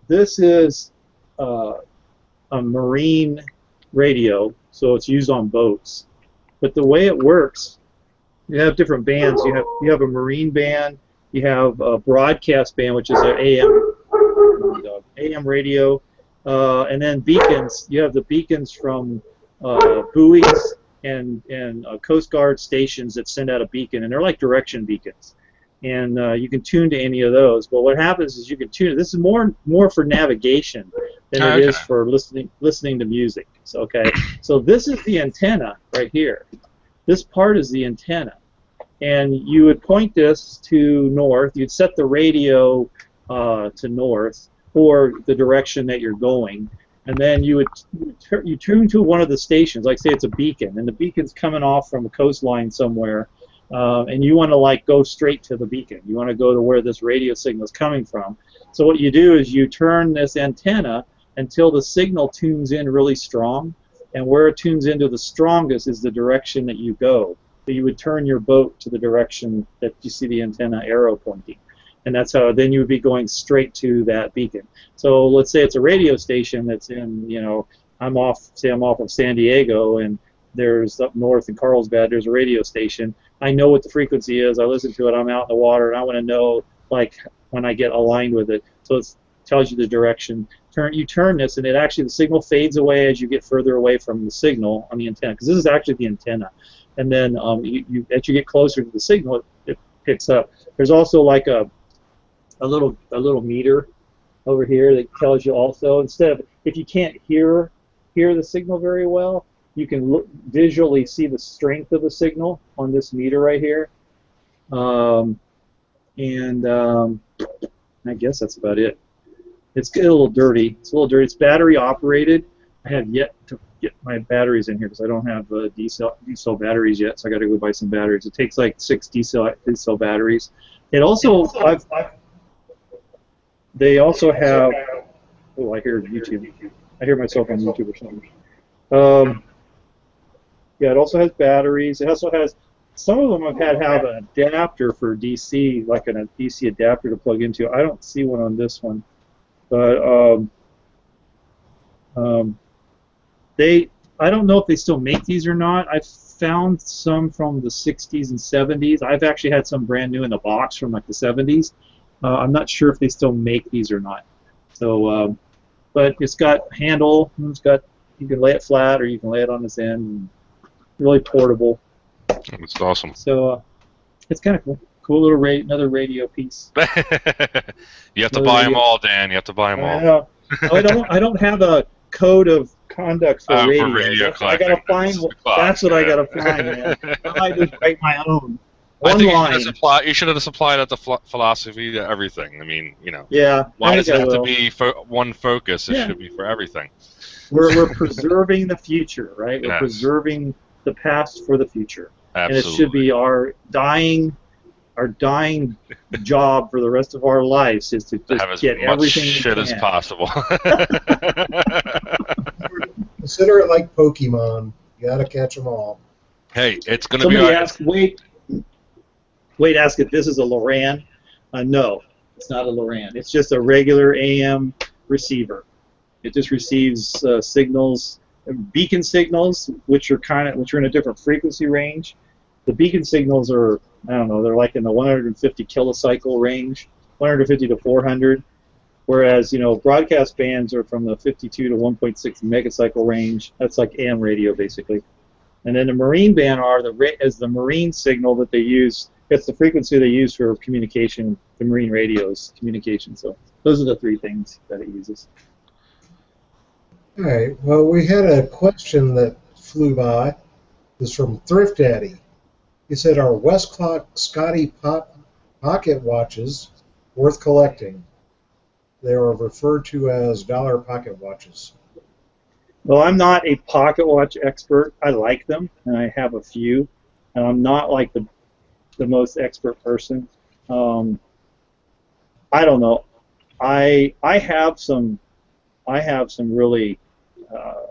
This is a marine radio, so it's used on boats. But the way it works, you have different bands. You have a marine band. You have a broadcast band, which is an AM radio, and then beacons. You have the beacons from buoys and Coast Guard stations that send out a beacon, and they're like direction beacons. And you can tune to any of those. But what happens is you can tune it. This is more for navigation than it is for listening to music. So, okay. So this is the antenna right here. This part is the antenna. and you would point this to north. You'd set the radio to north for the direction that you're going, and then you tune to one of the stations. Like say it's a beacon, and the beacon's coming off from a coastline somewhere, and you want to like go straight to the beacon. You want to go to where this radio signal is coming from. So what you do is you turn this antenna until the signal tunes in really strong, and where it tunes into the strongest is the direction that you go. So you would turn your boat to the direction that you see the antenna arrow pointing. And that's how then you would be going straight to that beacon. So let's say it's a radio station that's in, you know, I'm off of San Diego, and there's up north in Carlsbad, there's a radio station. I know what the frequency is. I listen to it. I'm out in the water, and I want to know, like, when I get aligned with it. So it tells you the direction. You turn this, and the signal fades away as you get further away from the signal on the antenna, because this is actually the antenna. And then as you get closer to the signal, it picks up. There's also like a little meter over here that tells you also, instead of, if you can't hear the signal very well, you can visually see the strength of the signal on this meter right here. I guess that's about it. It's a little dirty. It's battery operated. I have yet to get my batteries in here because I don't have D-cell batteries yet, so I got to go buy some batteries. It takes like 6 D-cell batteries. It also, they also have, oh, I hear YouTube. I hear myself on YouTube or something. Yeah, it also has batteries. It also has, some of them have an adapter for DC, like a DC adapter to plug into. I don't see one on this one, but I don't know if they still make these or not. I found some from the 60s and 70s. I've actually had some brand new in the box from like the 70s. I'm not sure if they still make these or not. So, but it's got handle. You can lay it flat or you can lay it on this end. Really portable. It's awesome. So it's kind of cool. Cool little another radio piece. You have to buy them all, Dan. You have to buy them all. I don't have a code of conduct for radio. I gotta find. That's what I gotta find, man. I might just write my own. I think you should have supplied the philosophy to everything. I mean, you know. Yeah. Why does it have to be for one focus? It should be for everything. We're preserving the future, right? Yes. We're preserving the past for the future. Absolutely. And it should be our dying job for the rest of our lives is to just get everything shit as possible. Consider it like Pokemon. You gotta catch them all. Hey, it's gonna be. Somebody asked, Wade asked if this is a Loran. No, it's not a Loran. It's just a regular AM receiver. It just receives signals, beacon signals, which are in a different frequency range. The beacon signals are, I don't know, they're like in the 150 kilocycle range, 150 to 400, whereas, you know, broadcast bands are from the 52 to 1.6 megacycle range. That's like AM radio, basically. And then the marine band is the marine signal that they use. It's the frequency they use for communication, the marine radios communication. So those are the 3 things that it uses. All right. Well, we had a question that flew by. It's from Thrift Daddy. He said, "Are Westclock Scotty pocket watches worth collecting? They are referred to as dollar pocket watches." Well, I'm not a pocket watch expert. I like them, and I have a few. And I'm not like the most expert person. I don't know. I have some really.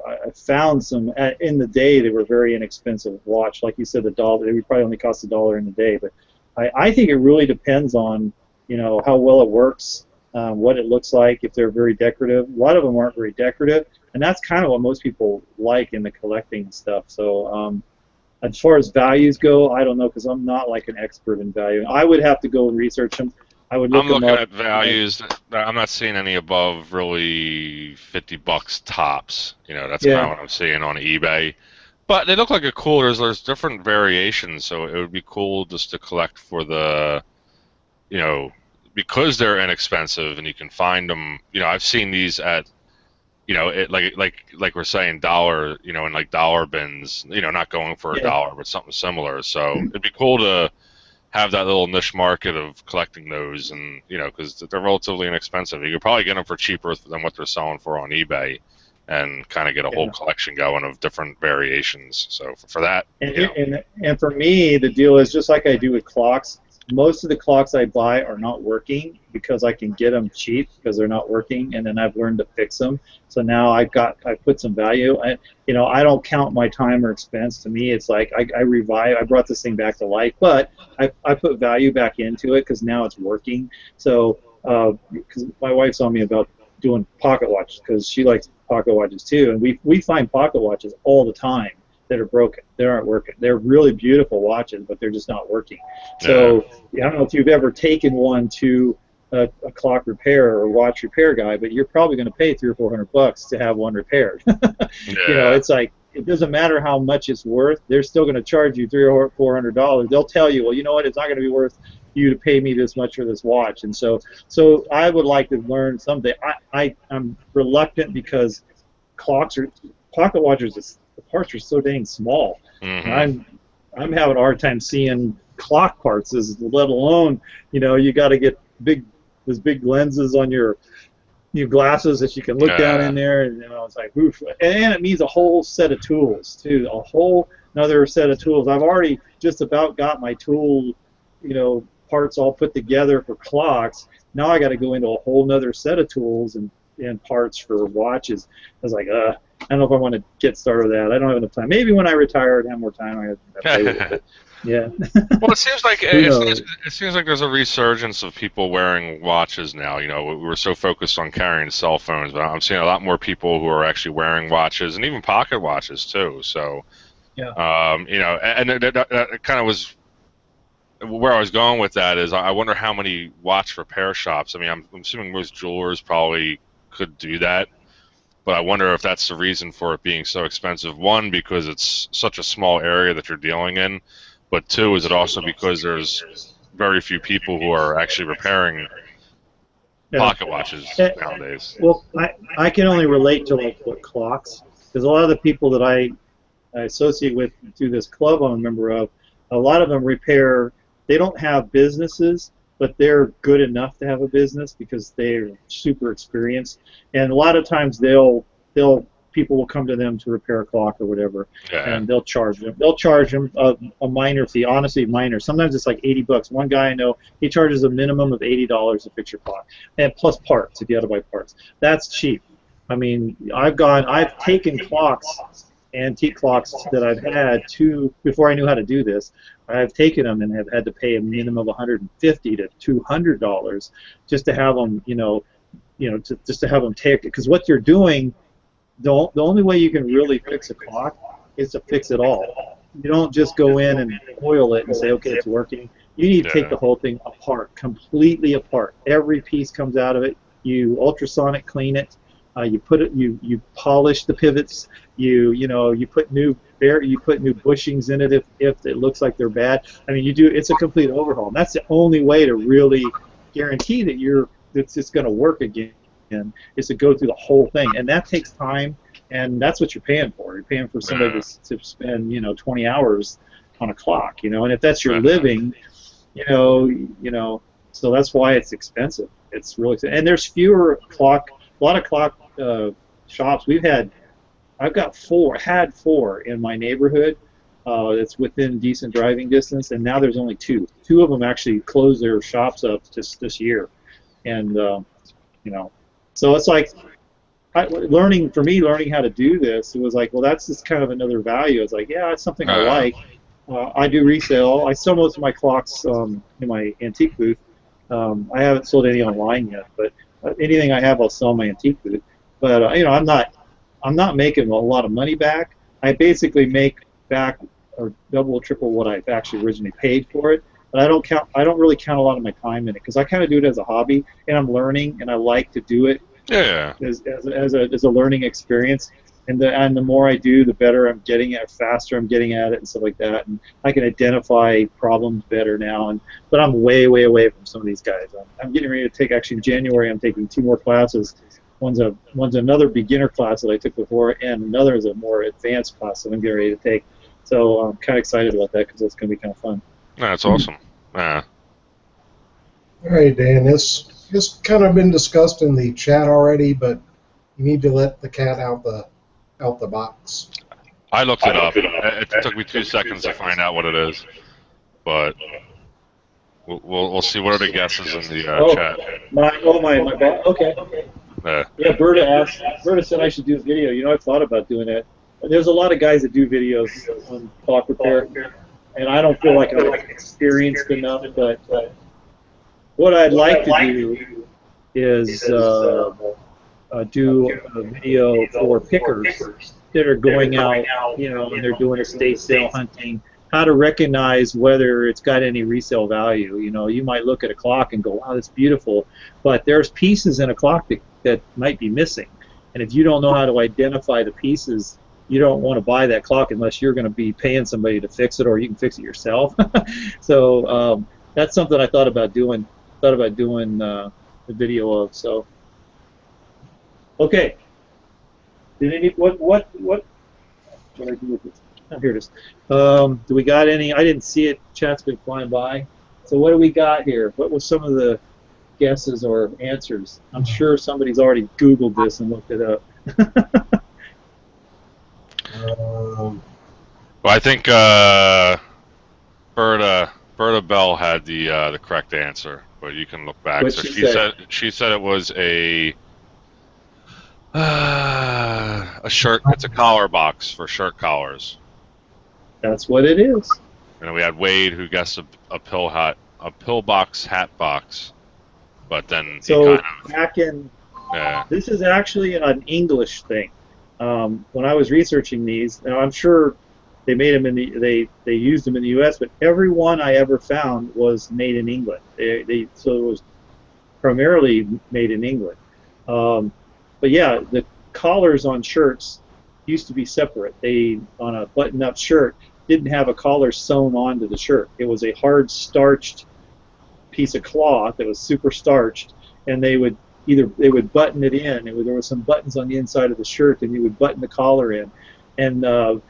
I found some in the day. They were very inexpensive watch, like you said, $1. They would probably only cost $1 in the day. But I think it really depends on, you know, how well it works, what it looks like. If they're very decorative, a lot of them aren't very decorative, and that's kind of what most people like in the collecting stuff. So as far as values go, I don't know, because I'm not like an expert in value. I would have to go and research them. I'm looking at values. I'm not seeing any above really $50 tops. You know, that's kind of what I'm seeing on eBay. But they look like a cool. There's different variations, so it would be cool just to collect for the, you know, because they're inexpensive and you can find them. You know, I've seen these at, you know, like we're saying, dollar. You know, in like dollar bins. You know, not going for $1, but something similar. So it'd be cool to have that little niche market of collecting those, and because they're relatively inexpensive. You could probably get them for cheaper than what they're selling for on eBay, and kind of get a whole collection going of different variations. So for that, and for me, the deal is just like I do with clocks. Most of the clocks I buy are not working because I can get them cheap because they're not working, and then I've learned to fix them. So now I put some value. I don't count my time or expense. To me, it's like I brought this thing back to life, but I put value back into it because now it's working. So because my wife's on me about doing pocket watches because she likes pocket watches too, and we find pocket watches all the time that are broken. They aren't working. They're really beautiful watches, but they're just not working. So I don't know if you've ever taken one to a clock repair or watch repair guy, but you're probably going to pay $300 or $400 to have one repaired. It's like it doesn't matter how much it's worth. They're still going to charge you $300 or $400. They'll tell you, well, you know what? It's not going to be worth you to pay me this much for this watch. And so I would like to learn someday. I'm reluctant because pocket watches. The parts are so dang small. I'm having a hard time seeing clock parts, let alone you got to get those big lenses on your glasses that you can look down in there, and it's like oof. And it needs a whole set of tools too, a whole another set of tools. I've already just about got my tool parts all put together for clocks. Now I got to go into a whole nother set of tools and parts for watches. I was like, I don't know if I want to get started with that. I don't have enough time. Maybe when I retire and have more time, I play with it. Yeah. Well, it seems like it seems like there's a resurgence of people wearing watches now. We were so focused on carrying cell phones, but I'm seeing a lot more people who are actually wearing watches and even pocket watches too. So, and that kind of was where I was going with that. Is I wonder how many watch repair shops. I mean, I'm assuming most jewelers probably could do that, but I wonder if that's the reason for it being so expensive. One, because it's such a small area that you're dealing in, but two, is it also because there's very few people who are actually repairing pocket watches nowadays? Well, I can only relate to what clocks, because a lot of the people that I associate with through this club I'm a member of, a lot of them repair. They don't have businesses, but they're good enough to have a business because they're super experienced. And a lot of times people will come to them to repair a clock or whatever, and they'll charge them. They'll charge them a minor fee, honestly minor. Sometimes it's like $80. One guy I know, he charges a minimum of $80 to fix your clock, and plus parts if you have to buy parts. That's cheap. I mean, I've taken clocks, antique clocks that I've had before I knew how to do this. I've taken them and have had to pay a minimum of $150 to $200 just to have them, just to have them take it. Because what you're doing, the only way you can really fix a clock is to fix it all. You don't just go in and oil it and say, okay, it's working. You need to take the whole thing apart, completely apart. Every piece comes out of it. You ultrasonic clean it. You put it. You polish the pivots. You put new bushings in it if it looks like they're bad. I mean, it's a complete overhaul. And that's the only way to really guarantee that it's just going to work again, is to go through the whole thing, and that takes time, and that's what you're paying for. You're paying for somebody to spend 20 hours on a clock, and if that's your living, so that's why it's expensive. It's really expensive. And there's a lot of clock shops. I've got had four in my neighborhood. It's within decent driving distance, and now there's only two. Two of them actually closed their shops up just this year, and so it's like learning how to do this. It was like, well, that's just kind of another value. It's like, yeah, it's something I like. I do resale. I sell most of my clocks in my antique booth. I haven't sold any online yet, but anything I have, I'll sell in my antique booth. But I'm not making a lot of money back. I basically make back or double or triple what I've actually originally paid for it. But I don't really count a lot of my time in it because I kind of do it as a hobby, and I'm learning, and I like to do it as a learning experience. And the more I do, the better I'm getting at, faster I'm getting at it, and stuff like that. And I can identify problems better now. But I'm way, way away from some of these guys. I'm getting ready to take, actually in January, I'm taking 2 more classes. One's another beginner class that I took before, and another is a more advanced class that I'm getting ready to take. So I'm kind of excited about that because it's going to be kind of fun. That's awesome. Yeah. All right, Dan. It's kind of been discussed in the chat already, but you need to let the cat out the box. I looked it up. It took me 2 seconds to find out what it is, but we'll see what are the guesses in the chat. Okay. Yeah, Berta said I should do a video. You know, I've thought about doing that. There's a lot of guys that do videos on clock repair, and I don't feel like I'm experienced enough. But what I'd like to do is do a video for pickers that are going out, you know, and they're doing estate sale hunting. How to recognize whether it's got any resale value. You know, you might look at a clock and go, wow, that's beautiful, but there's pieces in a clock that might be missing. And if you don't know how to identify the pieces, you don't want to buy that clock unless you're going to be paying somebody to fix it, or you can fix it yourself. So that's something I thought about doing. The video of. So okay. What I do with this? Oh, here it is. Do we got any? I didn't see it. Chat's been flying by. So what do we got here? What was some of the guesses or answers? I'm sure somebody's already Googled this and looked it up. Well, I think Berta Bell had the correct answer, but you can look back. What'd So she she said it was a shirt. It's a collar box for shirt collars. That's what it is. And then we had Wade, who guessed a pillbox hat box, but then So he kind of, back in, yeah. this is actually an English thing. When I was researching these, now I'm sure they made them in they used them in the U.S., but every one I ever found was made in England. So it was primarily made in England. But yeah, the collars on shirts used to be separate. On a button-up shirt, didn't have a collar sewn onto the shirt. It was a hard starched piece of cloth that was super starched, and they would button it in. There were some buttons on the inside of the shirt, and you would button the collar in. And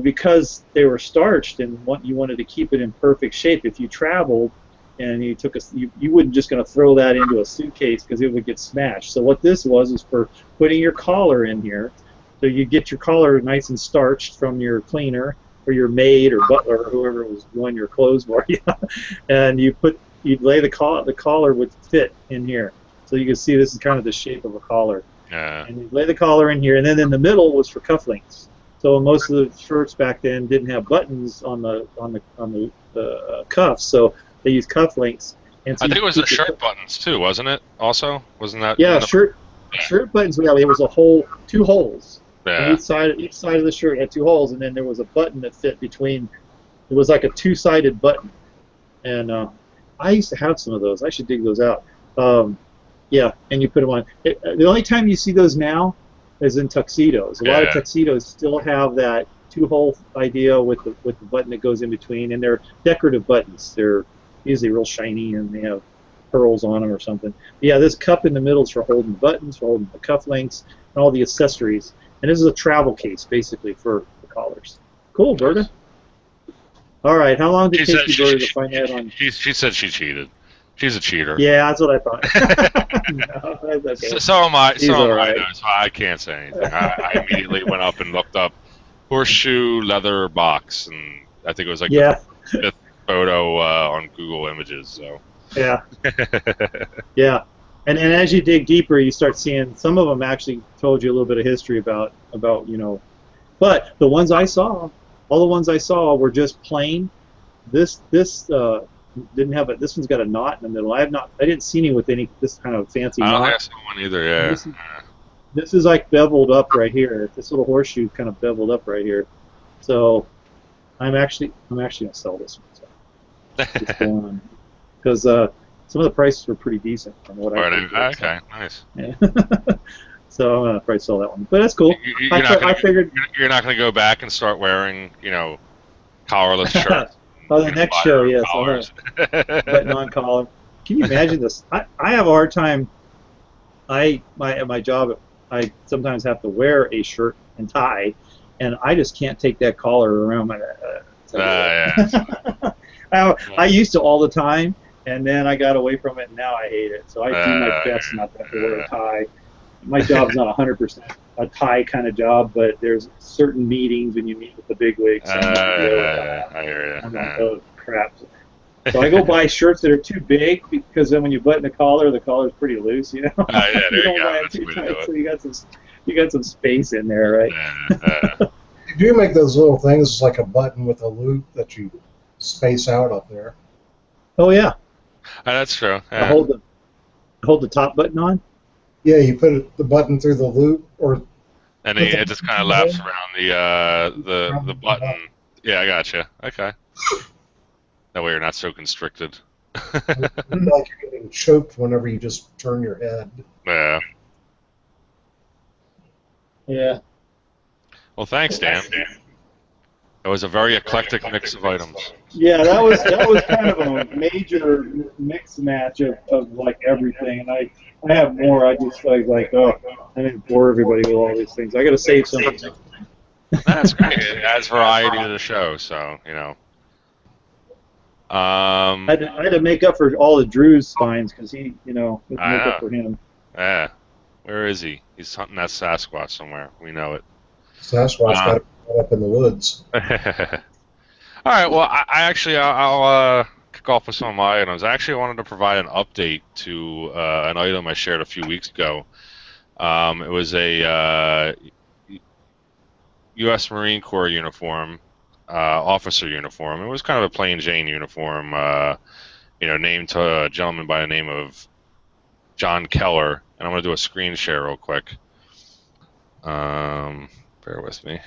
because they were starched and you wanted to keep it in perfect shape, if you traveled and you took you wouldn't just going to throw that into a suitcase because it would get smashed. So what this was for putting your collar in here. So you get your collar nice and starched from your cleaner or your maid or butler or whoever was doing your clothes for you, and you'd lay the collar would fit in here. So you can see this is kind of the shape of a collar. Yeah. And you lay the collar in here, and then in the middle was for cufflinks. So most of the shirts back then didn't have buttons on the cuffs, so they used cufflinks. And so I think it was the shirt buttons too, wasn't it? Also, wasn't that? Yeah, shirt buttons. Yeah, there was two holes. Yeah. Each side of the shirt had 2 holes, and then there was a button that fit between. It was like a 2-sided button, and I used to have some of those. I should dig those out. Yeah, and you put them on. The only time you see those now is in tuxedos. A lot of tuxedos still have that 2-hole idea with the button that goes in between, and they're decorative buttons. They're usually real shiny, and they have pearls on them or something. But yeah, this cup in the middle is for holding buttons, for holding the cufflinks, and all the accessories. And this is a travel case, basically, for the collars. Cool, Berta. All right, how long did it take you, Berta, to find that on? She said she cheated. She's a cheater. Yeah, that's what I thought. No, that's okay. So am I. She's So am all I. right. So I can't say anything. I immediately went up and looked up horseshoe leather box, and I think it was like the 5th photo on Google Images. So. Yeah. Yeah. And as you dig deeper, you start seeing some of them actually told you a little bit of history about you know. But the ones I saw, all the ones I saw were just plain. This didn't have a. This one's got a knot in the middle. I didn't see any with this kind of fancy knot. I don't think I saw one either. Yeah. This is like beveled up right here. This little horseshoe kind of beveled up right here. So I'm actually gonna sell this one. So just go on, because some of the prices were pretty decent from what I paid. Okay, nice. Yeah. So I'm gonna probably sell that one, but that's cool. I figured you're not gonna go back and start wearing, collarless shirts. Oh, the next show, yes. But non-collar. Can you imagine this? I have a hard time. At my job, I sometimes have to wear a shirt and tie, and I just can't take that collar around my. Yeah. I used to all the time, and then I got away from it, and now I hate it. So I do my best not to have to wear a tie. My job's not 100% a tie kind of job, but there's certain meetings when you meet with the bigwigs. I hear I'm you. like, oh crap. So I go buy shirts that are too big because then when you button the collar's pretty loose, you know. Yeah, there you you don't go. buy it That's the too way to tight, do it. so you got some space in there, right? You do make those little things like a button with a loop that you space out up there. Oh yeah. That's true. I Yeah. hold the top button on. Yeah, you put the button through the loop, or And then it just kind of laps around the button. Yeah, I gotcha. Okay. That way you're not so constricted. like you're getting choked whenever you just turn your head. Yeah. Yeah. Well, thanks, Dan. It was a very eclectic mix of items. Yeah, that was kind of a major mix match of like everything, and I have more. I just like oh, I didn't bore everybody with all these things. I got to save something. That's great. It adds variety to the show, so you know. I had to make up for all of Drew's spines because he, make up for him. Yeah. Where is he? He's hunting that Sasquatch somewhere. We know it. Sasquatch got it up in the woods. All right. Well, I'll kick off with some of my items. I actually wanted to provide an update to an item I shared a few weeks ago. It was a U.S. Marine Corps uniform, officer uniform. It was kind of a plain Jane uniform, named to a gentleman by the name of John Keller. And I'm going to do a screen share real quick. Bear with me.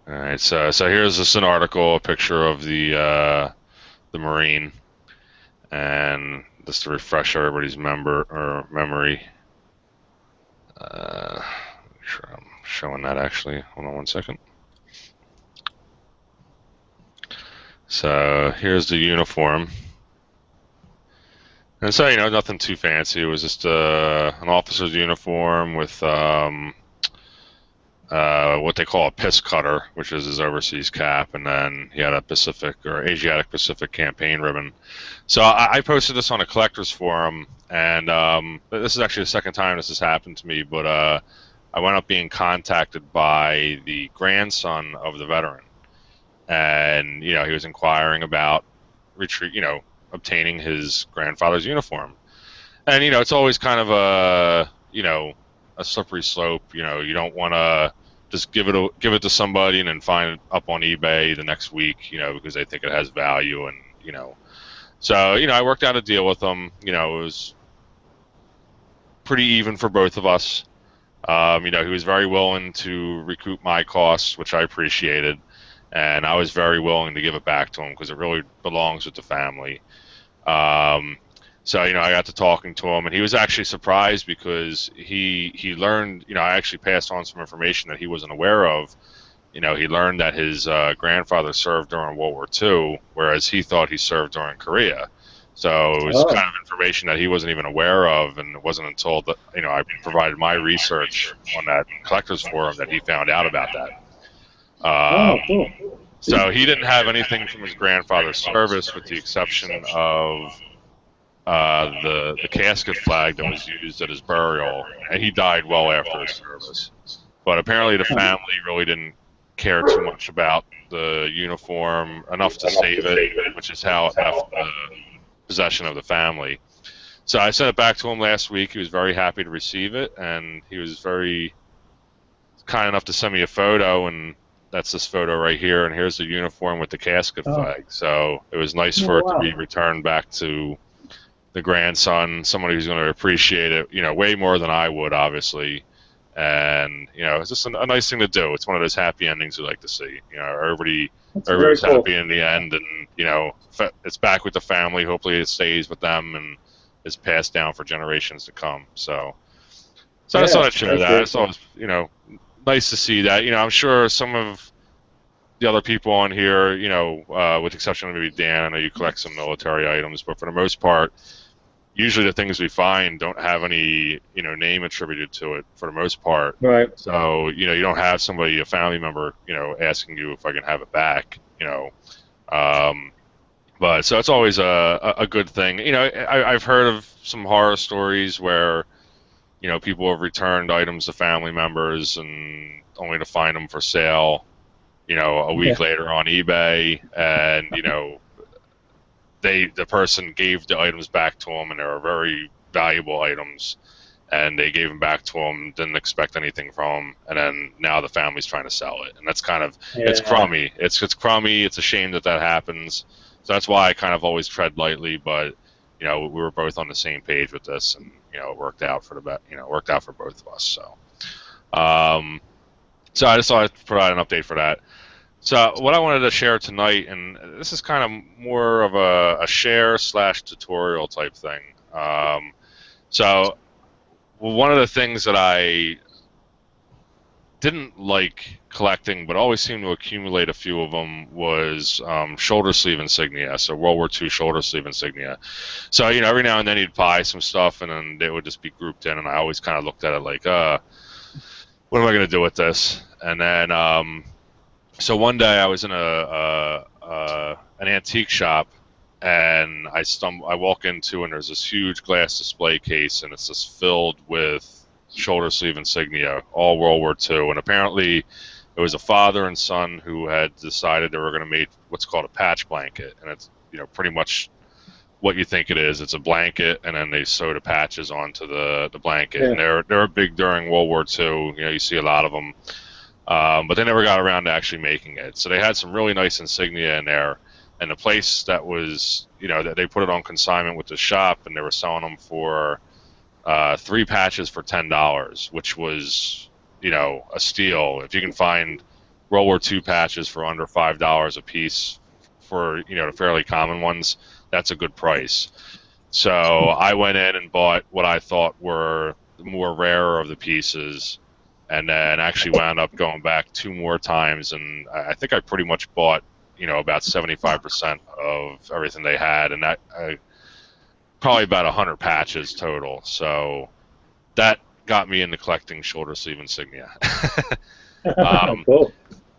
All right, so here's just an article, a picture of the Marine, and just to refresh everybody's memory. Make sure I'm showing that actually. Hold on one second. So here's the uniform. And so, nothing too fancy. It was just an officer's uniform with what they call a piss cutter, which is his overseas cap, and then he had a Pacific or Asiatic Pacific campaign ribbon. So I posted this on a collector's forum, and this is actually the second time this has happened to me, but I wound up being contacted by the grandson of the veteran. And, he was inquiring about obtaining his grandfather's uniform. And, it's always kind of a slippery slope. You don't want to just give it to somebody and then find it up on eBay the next week, because they think it has value. And, so, I worked out a deal with them. It was pretty even for both of us. He was very willing to recoup my costs, which I appreciated. And I was very willing to give it back to him because it really belongs with the family. So, I got to talking to him, and he was actually surprised because he learned, I actually passed on some information that he wasn't aware of. He learned that his grandfather served during World War II, whereas he thought he served during Korea. So it was kind of information that he wasn't even aware of, and it wasn't until I provided my research on that collector's forum that he found out about that. Cool. So he didn't have anything from his grandfather's service, with the exception of the casket flag that was used at his burial, and he died well after his service. But apparently the family really didn't care too much about the uniform enough to save it, which is how it left the possession of the family. So I sent it back to him last week. He was very happy to receive it, and he was very kind enough to send me a photo, and that's this photo right here, and here's the uniform with the casket flag. So it was nice for it to be returned back to the grandson, somebody who's going to appreciate it, way more than I would, obviously. And, it's just a nice thing to do. It's one of those happy endings we like to see. Everybody's happy in the end, and, it's back with the family. Hopefully it stays with them and is passed down for generations to come. So I just thought I'd share that. It's always, nice to see that. I'm sure some of the other people on here, with the exception of maybe Dan, I know you collect some military items, but for the most part, usually the things we find don't have any, name attributed to it for the most part. Right. So, you don't have somebody, a family member, asking you if I can have it back. you know. But so it's always a good thing. You know, I've heard of some horror stories where, you know, people have returned items to family members and only to find them for sale, you know, a week later on eBay, and you know, the person gave the items back to them, and they were very valuable items, and they gave them back to them, didn't expect anything from them, and then now the family's trying to sell it, and that's kind of it's crummy. It's crummy. It's a shame that happens. So that's why I kind of always tread lightly, but you know, we were both on the same page with this, and you know, it worked out for worked out for both of us. So, so I just thought I'd provide an update for that. So what I wanted to share tonight, and this is kind of more of a share / tutorial type thing. So one of the things that I didn't like collecting, but always seemed to accumulate a few of them, was shoulder sleeve insignia. So World War II shoulder sleeve insignia. So, you know, every now and then you'd buy some stuff, and then they would just be grouped in, and I always kind of looked at it like, what am I going to do with this? And then, so one day I was in an antique shop, and I walk into, and there's this huge glass display case, and it's just filled with shoulder sleeve insignia, all World War II, and apparently it was a father and son who had decided they were going to make what's called a patch blanket, and it's, you know, pretty much what you think it is. It's a blanket, and then they sew the patches onto the blanket, and they're big during World War II. You know, you see a lot of them, but they never got around to actually making it. So they had some really nice insignia in there, and the place that was, you know, that they put it on consignment with the shop, and they were selling them for 3 patches for $10, which was, you know, a steal. If you can find World War II patches for under $5 a piece for, you know, the fairly common ones, that's a good price. So I went in and bought what I thought were the more rarer of the pieces, and then actually wound up going back 2 more times, and I think I pretty much bought, you know, about 75% of everything they had, and that probably about 100 patches total. So that got me into collecting shoulder sleeve insignia. Cool.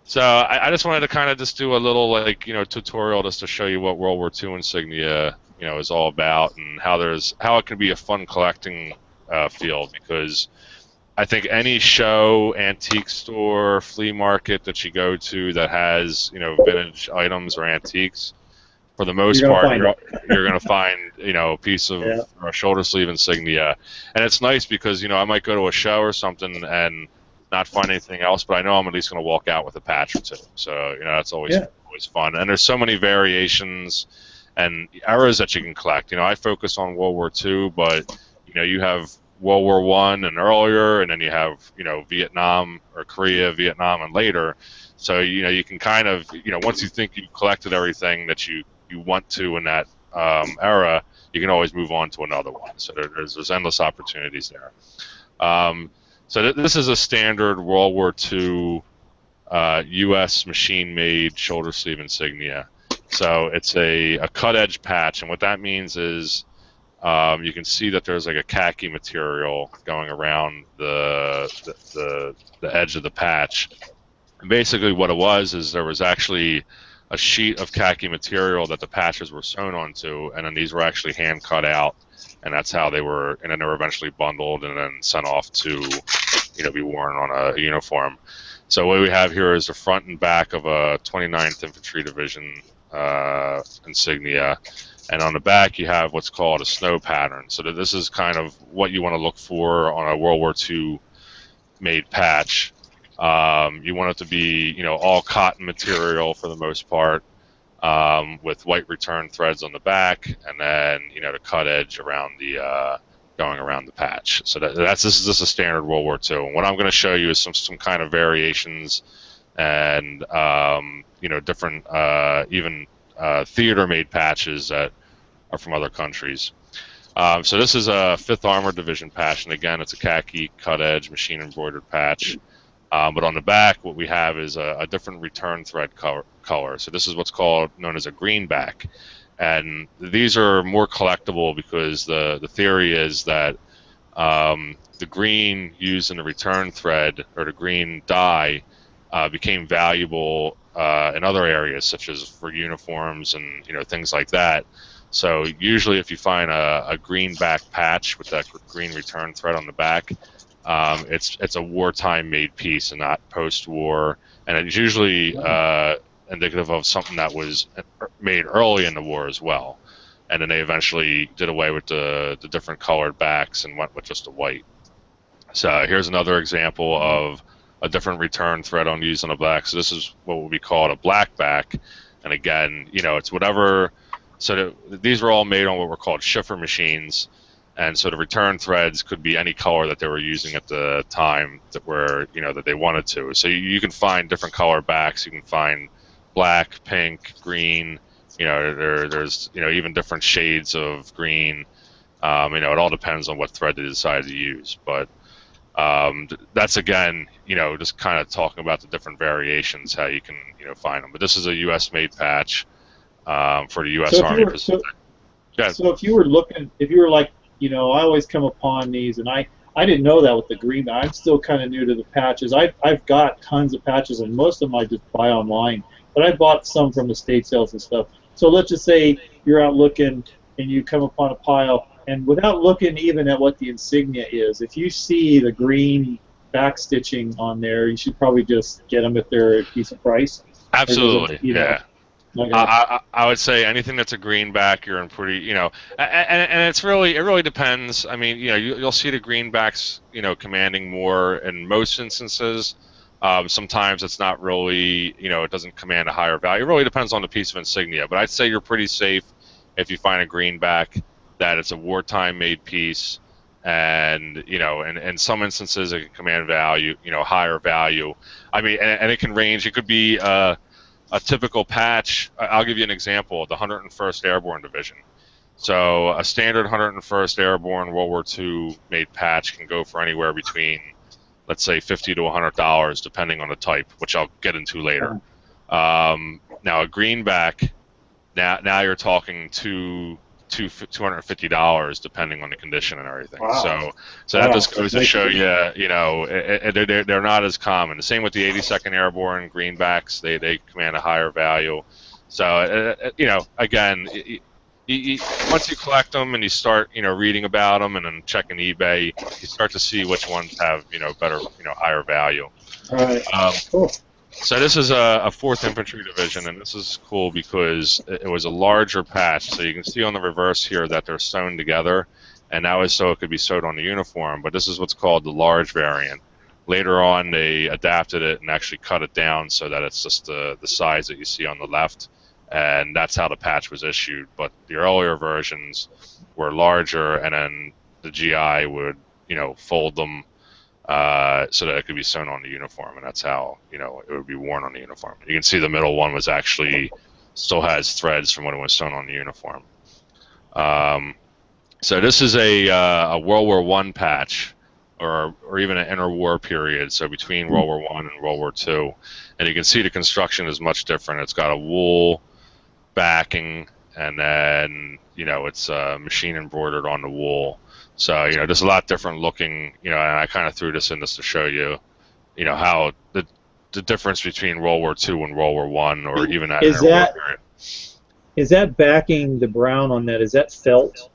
So I just wanted to kind of just do a little, like, you know, tutorial just to show you what World War II insignia, you know, is all about, and how it can be a fun collecting field, because I think any show, antique store, flea market that you go to that has, you know, vintage items or antiques, for the most part, you're going to find, you know, a piece of shoulder sleeve insignia. And it's nice because, you know, I might go to a show or something and not find anything else, but I know I'm at least going to walk out with a patch or 2. So, you know, that's always fun. And there's so many variations and eras that you can collect. You know, I focus on World War II, but, you know, you have World War I and earlier, and then you have, you know, Vietnam or Korea, Vietnam, and later. So, you know, you can kind of, you know, once you think you've collected everything that you want to in that era, you can always move on to another one. So there's endless opportunities there. So this is a standard World War II U.S. machine-made shoulder sleeve insignia. So it's a cut edge patch, and what that means is you can see that there's like a khaki material going around the edge of the patch. And basically what it was is there was actually a sheet of khaki material that the patches were sewn onto, and then these were actually hand cut out, and that's how they were, and then they were eventually bundled and then sent off to, you know, be worn on a uniform. So what we have here is the front and back of a 29th Infantry Division insignia, and on the back you have what's called a snow pattern. So that this is kind of what you want to look for on a World War II made patch. You want it to be, you know, all cotton material for the most part, with white return threads on the back, and then, you know, the cut edge around the going around the patch. So this is just a standard World War II. And what I'm going to show you is some kind of variations and you know, different even theater-made patches that are from other countries. So this is a 5th Armored Division patch, and again, it's a khaki cut edge machine embroidered patch. But on the back, what we have is a different return thread color. So this is what's known as a greenback. And these are more collectible because the theory is that the green used in the return thread, or the green dye, became valuable in other areas, such as for uniforms and things like that. So usually, if you find a green back patch with that green return thread on the back, it's a wartime made piece and not post-war, and it's usually indicative of something that was made early in the war as well. And then they eventually did away with the different colored backs and went with just a white. So here's another example of a different return thread used on a black. So this is what would be called a black back. And again, it's whatever. So these were all made on what were called shiffer machines. And so the return threads could be any color that they were using at the time that they wanted to. So you can find different color backs. You can find black, pink, green. There's even different shades of green. It all depends on what thread they decide to use. But that's again, just kind of talking about the different variations, how you can find them. But this is a U.S. made patch for the U.S. Army. So if you were looking, if you were like, I always come upon these, and I didn't know that with the green. I'm still kind of new to the patches. I've got tons of patches, and most of them I just buy online. But I bought some from estate sales and stuff. So let's just say you're out looking, and you come upon a pile, and without looking even at what the insignia is, if you see the green back stitching on there, you should probably just get them if they're a decent price. Absolutely, yeah. I would say anything that's a greenback, you're in pretty, and it really depends. I mean, you'll see the greenbacks, commanding more in most instances. Sometimes it's not really, it doesn't command a higher value. It really depends on the piece of insignia, but I'd say you're pretty safe if you find a greenback that it's a wartime made piece, and in some instances it can command value, higher value. I mean, and it can range. It could be a typical patch. I'll give you an example: the 101st Airborne Division. So a standard 101st Airborne World War II made patch can go for anywhere between, let's say, $50 to $100, depending on the type, which I'll get into later. Now a greenback, now you're talking $250, depending on the condition and everything. Wow. So that just goes to show you, they're not as common. The same with the 82nd Airborne greenbacks; they command a higher value. So again, once you collect them and you start reading about them and then checking eBay, you start to see which ones have better higher value. All right. Cool. So this is a 4th Infantry Division, and this is cool because it was a larger patch. So you can see on the reverse here that they're sewn together, and that was so it could be sewed on the uniform. But this is what's called the large variant. Later on, they adapted it and actually cut it down so that it's just the size that you see on the left, and that's how the patch was issued. But the earlier versions were larger, and then the GI would fold them so that it could be sewn on the uniform, and that's how it would be worn on the uniform. You can see the middle one was actually still has threads from when it was sewn on the uniform. So this is a World War I patch, or even an interwar period, so between World War I and World War II, and you can see the construction is much different. It's got a wool backing, and then it's machine embroidered on the wool. So just a lot different looking. And I kind of threw this in just to show you, how the difference between World War II and World War I, or even that interwar period. Is that backing, the brown on that? Is that felt?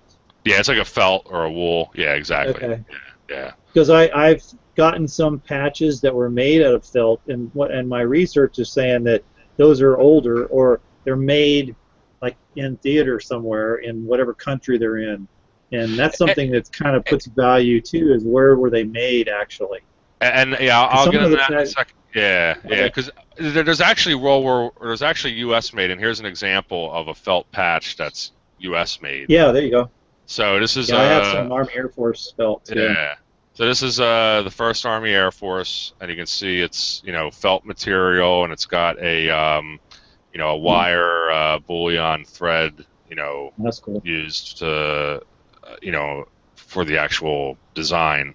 Yeah, it's like a felt or a wool. Yeah, exactly. Okay. Yeah. Because I've gotten some patches that were made out of felt, and my research is saying that those are older, or they're made like in theater somewhere in whatever country they're in. And that's something that kind of puts value too, is where were they made actually? And yeah, I'll get into that in a second. Yeah, because there's actually U.S. made, and here's an example of a felt patch that's U.S. made. Yeah, there you go. So this is I have some Army Air Force felt too. Yeah. So this is the 1st Army Air Force, and you can see it's felt material, and it's got a a wire bullion thread that's cool. used to for the actual design,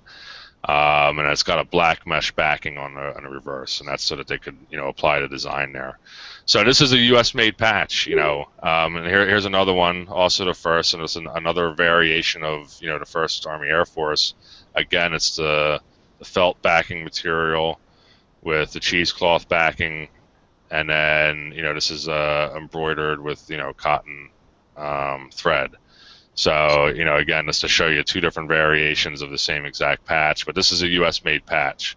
and it's got a black mesh backing on the reverse, and that's so that they could apply the design there. So this is a U.S. made patch, and here's another one, also the first, and it's another variation of the 1st Army Air Force. Again, it's the felt backing material, with the cheesecloth backing, and then this is embroidered with cotton thread. So again, just to show you two different variations of the same exact patch, but this is a U.S. made patch.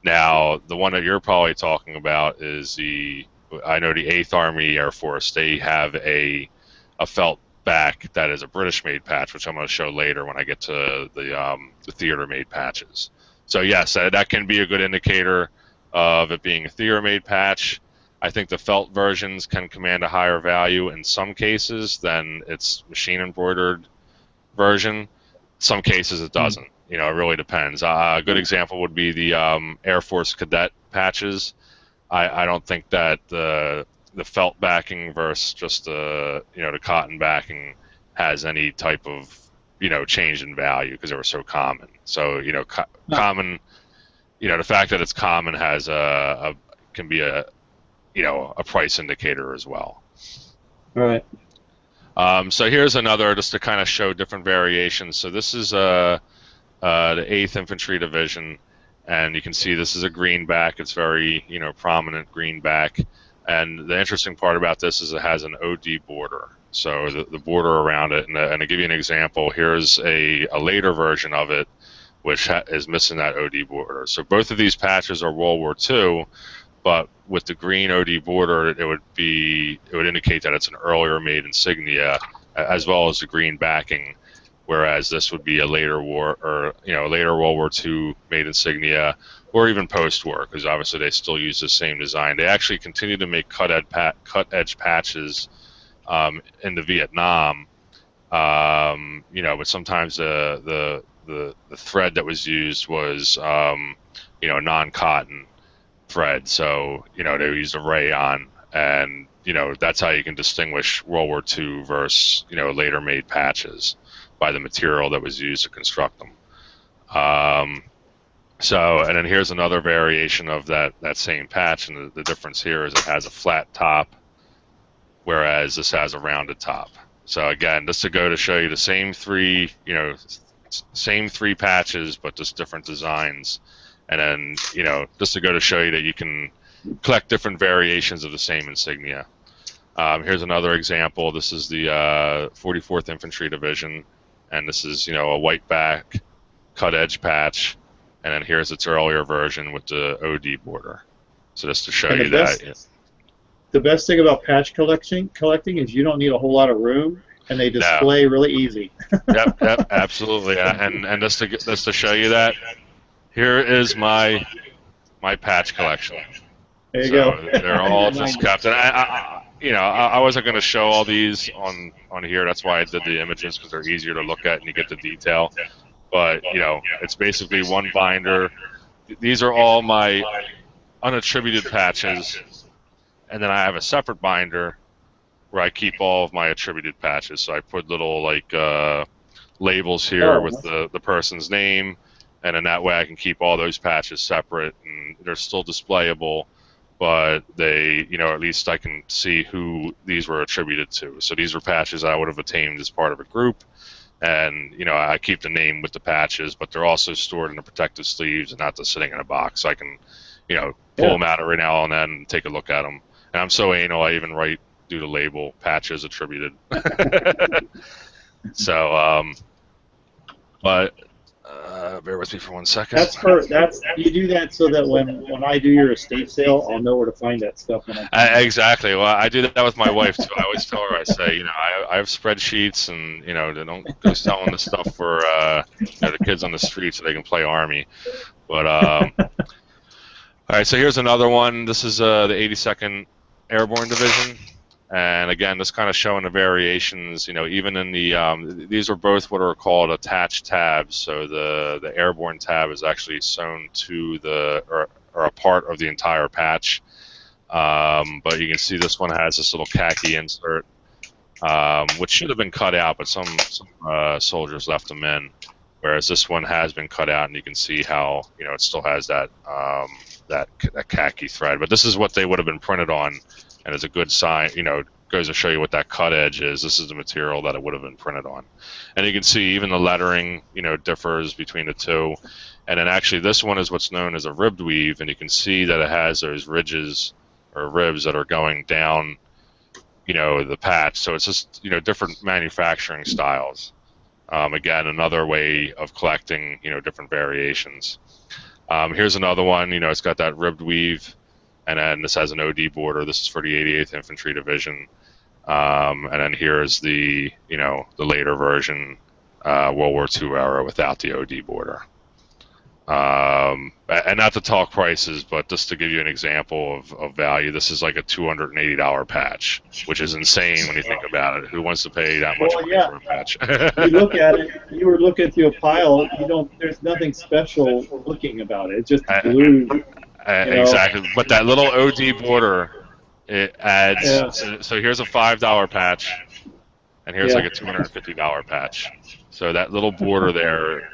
Now the one that you're probably talking about is I know the 8th Army Air Force. They have a felt back that is a British made patch, which I'm going to show later when I get to the theater made patches. So yes, that can be a good indicator of it being a theater made patch. I think the felt versions can command a higher value in some cases than its machine embroidered version. Some cases it doesn't. It really depends. A good example would be the Air Force cadet patches. I don't think that the felt backing versus just the cotton backing has any type of change in value because they were so common. So common, the fact that it's common has can be a price indicator as well. All right. So here's another just to kind of show different variations. So this is the 8th Infantry Division, and you can see this is a green back. It's very prominent green back. And the interesting part about this is it has an OD border. So the border around it, and to give you an example, here's a later version of it, which is missing that OD border. So both of these patches are World War II, but with the green OD border, it would indicate that it's an earlier made insignia, as well as the green backing. Whereas this would be a later later World War II made insignia, or even post-war, because obviously they still use the same design. They actually continue to make cut-edge patches in the Vietnam, but sometimes the thread that was used was non-cotton thread, so they used a rayon, and that's how you can distinguish World War II versus later made patches by the material that was used to construct them. And then here's another variation of that same patch, and the difference here is it has a flat top, whereas this has a rounded top. So again, just to go to show you the same three patches, but just different designs. And then, just to go to show you that you can collect different variations of the same insignia. Here's another example. This is the 44th Infantry Division, and this is, a white back, cut edge patch, and then here's its earlier version with the OD border. So just to show you that. The best thing about patch collecting is you don't need a whole lot of room, and they display really easy. Yep, absolutely. And just to show you that, here is my patch collection. There you go. They're all just kept. And I wasn't going to show all these on here. That's why I did the images, because they're easier to look at and you get the detail. But it's basically one binder. These are all my unattributed patches, and then I have a separate binder where I keep all of my attributed patches. So I put little labels here with the person's name, and then that way I can keep all those patches separate, and they're still displayable, but they, at least I can see who these were attributed to. So these were patches I would have obtained as part of a group, and I keep the name with the patches, but they're also stored in the protective sleeves and not just sitting in a box. So I can, pull them out every now and then and take a look at them. And I'm so anal, I even do the label patches attributed. So, but bear with me for 1 second. You do that so that when I do your estate sale, I'll know where to find that stuff. Exactly. Well, I do that with my wife too. I always tell her, I say, I have spreadsheets, and they don't go selling the stuff for the kids on the street so they can play Army. But all right, so here's another one. This is the 82nd Airborne Division. And again, this kind of showing the variations, even in the, these are both what are called attached tabs. So the airborne tab is actually sewn to or a part of the entire patch. But you can see this one has this little khaki insert, which should have been cut out, but some soldiers left them in. Whereas this one has been cut out, and you can see how, it still has that khaki thread. But this is what they would have been printed on. And it's a good sign, goes to show you what that cut edge is. This is the material that it would have been printed on. And you can see even the lettering, differs between the two. And then actually this one is what's known as a ribbed weave, and you can see that it has those ridges or ribs that are going down, the patch. So it's just, different manufacturing styles. Again, another way of collecting, different variations. Here's another one, it's got that ribbed weave, and then this has an OD border. This is for the 88th Infantry Division. And then here's the, the later version, World War II era without the OD border. And not to talk prices, but just to give you an example of value, this is like a $280 patch, which is insane when you think about it. Who wants to pay that much money for a patch? You look at it, you were looking through a pile, there's nothing special looking about it. It's just blue. Exactly. But that little OD border, it adds, so here's a $5 patch, and here's like a $250 patch. So that little border there,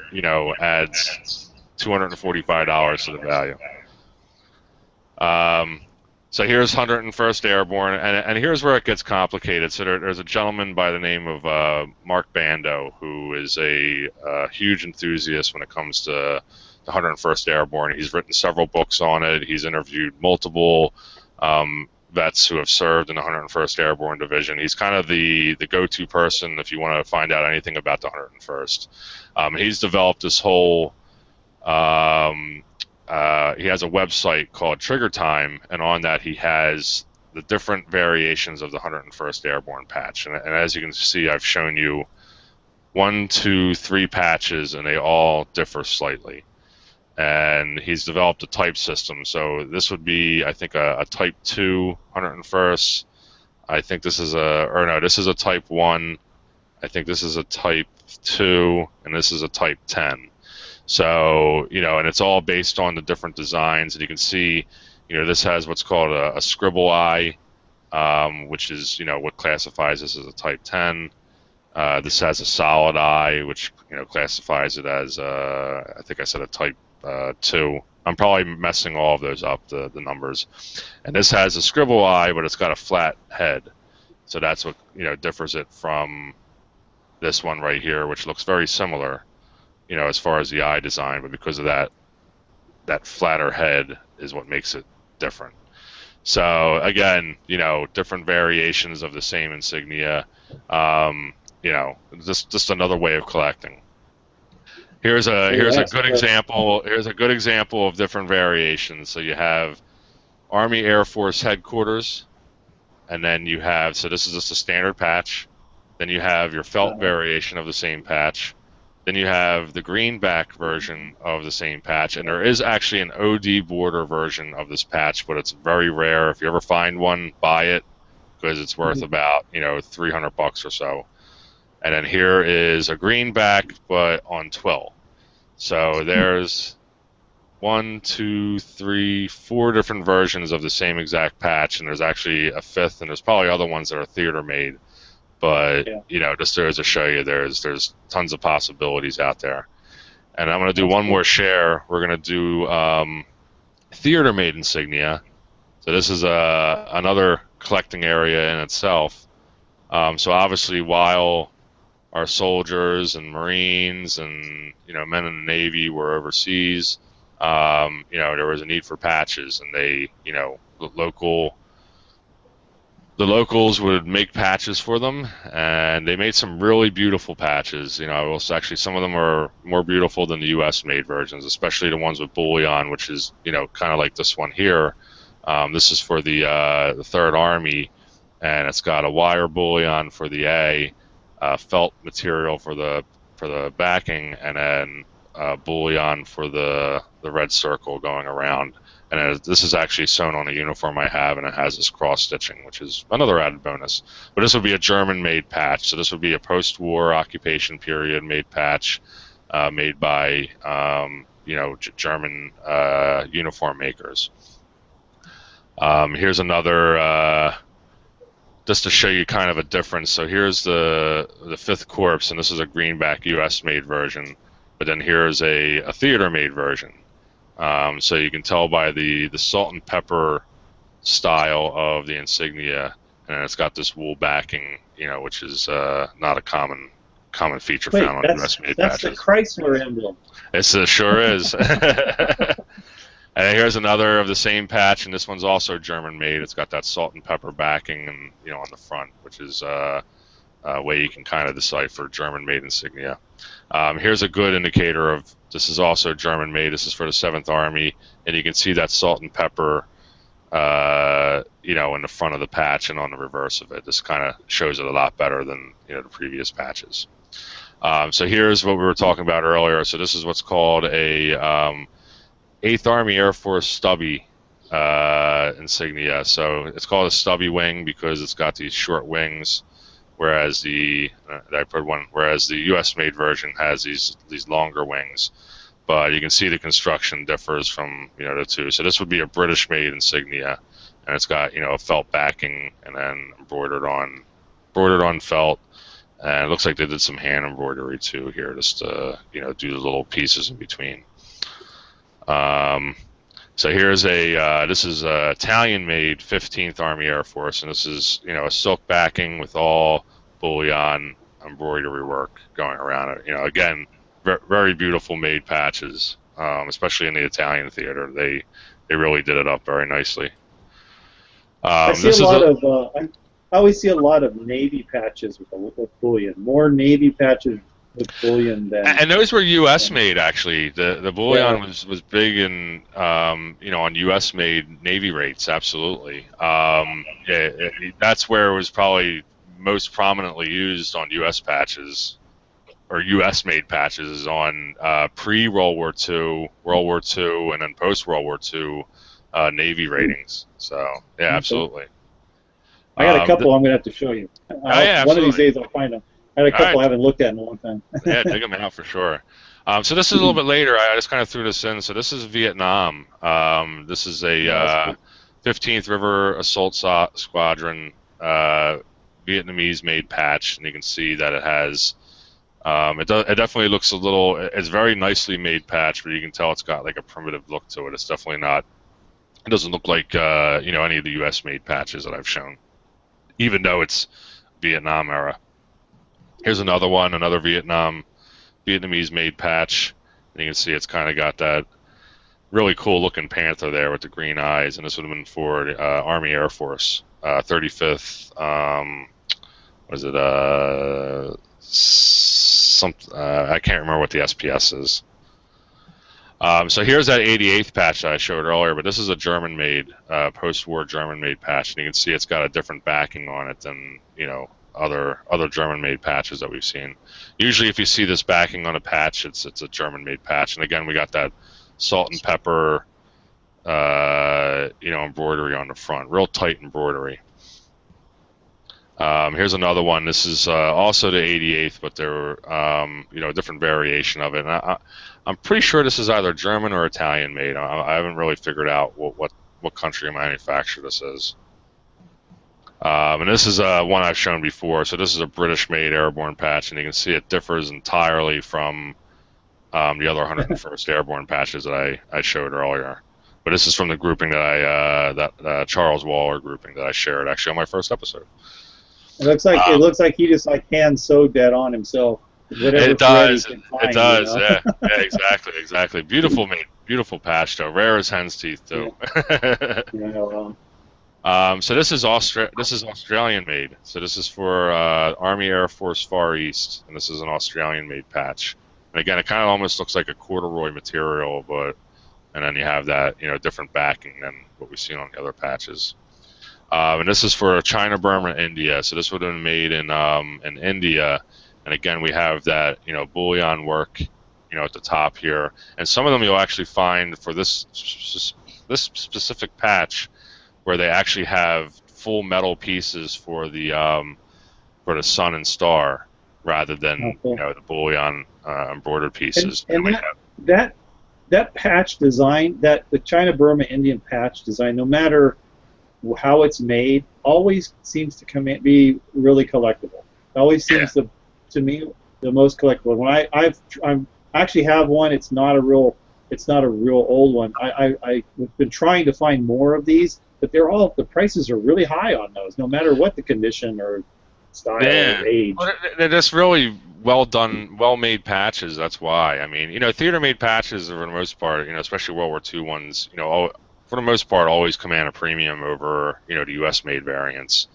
adds $245 to the value. So here's 101st Airborne, and here's where it gets complicated. So there's a gentleman by the name of Mark Bando, who is a huge enthusiast when it comes to the 101st Airborne. He's written several books on it. He's interviewed multiple vets who have served in the 101st Airborne Division. He's kind of the go-to person if you want to find out anything about the 101st. He's developed this whole he has a website called Trigger Time, and on that he has the different variations of the 101st Airborne patch. And as you can see, I've shown you 1, 2, 3 patches, and they all differ slightly. And he's developed a type system. So this would be, I think, a Type 2 101st. I think this is this is a Type 1. I think this is a Type 2, and this is a Type 10. So, and it's all based on the different designs. And you can see, this has what's called a scribble eye, which is, what classifies this as a Type 10. This has a solid eye, which, classifies it as, I think I said a Type 2. I'm probably messing all of those up, the numbers. And this has a scribble eye, but it's got a flat head. So that's what, differs it from this one right here, which looks very similar, as far as the eye design, but because of that flatter head is what makes it different. So again, different variations of the same insignia, just another way of collecting. Here's a good example. Here's a good example of different variations. So you have Army Air Force Headquarters, and then you have, so this is just a standard patch. Then you have your felt variation of the same patch. Then you have the greenback version of the same patch, and there is actually an OD border version of this patch, but it's very rare. If you ever find one, buy it, because it's worth about $300 or so. And then here is a greenback, but on twill. So there's 1, 2, 3, 4 different versions of the same exact patch, and there's actually a 5th, and there's probably other ones that are theater made. But just there to show you, there's tons of possibilities out there. And I'm going to do one more share. We're going to do theater made insignia. So this is another collecting area in itself. So obviously, while our soldiers and Marines and men in the Navy were overseas, there was a need for patches, and they the locals would make patches for them, and they made some really beautiful patches. Actually, some of them are more beautiful than the U.S. made versions, especially the ones with bullion, which is, kind of like this one here. This is for the 3rd Army, and it's got a wire bullion for the A, felt material for the backing, and then bullion for the red circle going around. And this is actually sewn on a uniform I have, and it has this cross-stitching, which is another added bonus. But this would be a German-made patch, so this would be a post-war occupation period made patch made by, German uniform makers. Here's another, just to show you kind of a difference. So here's the 5th Corps, and this is a greenback U.S.-made version. But then here's a theater-made version. So you can tell by the salt and pepper style of the insignia, and it's got this wool backing, which is not a common feature Wait, found on US-made that's patches. the Chrysler emblem. It sure is. And here's another of the same patch, and this one's also German-made. It's got that salt and pepper backing, and on the front, which is a way you can kind of decipher German-made insignia. Here's a good indicator of this is also German-made. This is for the 7th Army, and you can see that salt and pepper, in the front of the patch and on the reverse of it. This kind of shows it a lot better than the previous patches. So here's what we were talking about earlier. So this is what's called a 8th Army Air Force stubby insignia. So it's called a stubby wing because it's got these short wings, whereas the US-made version has these longer wings. But you can see the construction differs from the two. So this would be a British-made insignia, and it's got a felt backing and then embroidered on felt. And it looks like they did some hand embroidery too here, just to do the little pieces in between. So here's this is a Italian-made 15th Army Air Force, and this is a silk backing with all bullion embroidery work going around it. Again, very beautiful made patches, especially in the Italian theater. They really did it up very nicely. I always see a lot of Navy patches with bullion. More Navy patches with bullion than. And those were U.S. made actually. The bullion was big in on U.S. made Navy rates. Absolutely. That's where it was probably most prominently used on U.S. patches or U.S. made patches on pre-World War II, World War II, and then post-World War II Navy ratings. So yeah, absolutely. I got a couple I'm going to have to show you. One of these days I'll find them. I had a couple I haven't looked at in a long time. Yeah, dig them out for sure. So this is a little bit later. I just kind of threw this in. So this is Vietnam. This is a 15th River Assault Squadron Vietnamese-made patch, and you can see that it has. It definitely looks a little. It's very nicely made patch, but you can tell it's got like a primitive look to it. It's definitely not. It doesn't look like any of the U.S. made patches that I've shown, even though it's Vietnam era. Here's another one, another Vietnamese made patch. And you can see it's kind of got that really cool looking panther there with the green eyes, and this would have been for Army Air Force, 35th. Was it I can't remember what the SPS is. So here's that 88th patch that I showed earlier, but this is a German-made, post-war German-made patch, and you can see it's got a different backing on it than other German-made patches that we've seen. Usually, if you see this backing on a patch, it's a German-made patch, and again, we got that salt and pepper, embroidery on the front, real tight embroidery. Here's another one. This is also the 88th, but there were a different variation of it. And I'm pretty sure this is either German or Italian made. I haven't really figured out what country or manufacturer this is. And this is one I've shown before. So this is a British-made airborne patch, and you can see it differs entirely from the other 101st airborne patches that I showed earlier. But this is from the grouping that Charles Waller grouping that I shared actually on my first episode. It looks like he just hand sewed that on himself. It does. It does. Yeah. Exactly. Beautiful patch though. Rare as hen's teeth too. So this is Australian made. So this is for Army Air Force Far East, and this is an Australian made patch. And again, it kind of almost looks like a corduroy material, and then you have that different backing than what we've seen on the other patches. And this is for China, Burma, India. So this would have been made in India. And again, we have that bullion work at the top here. And some of them you'll actually find for this specific patch, where they actually have full metal pieces for the sun and star, rather than the bullion embroidered pieces. And that patch design, the China, Burma, Indian patch design, no matter how it's made, always seems to be really collectible. It always seems to me the most collectible. When I actually have one, it's not a real old one. I've been trying to find more of these, but the prices are really high on those, no matter what the condition or style or age. Well, they're just really well done, well made patches. That's why. I mean, theater made patches are, for the most part, especially World War II ones, for the most part, always command a premium over, the U.S. made variants.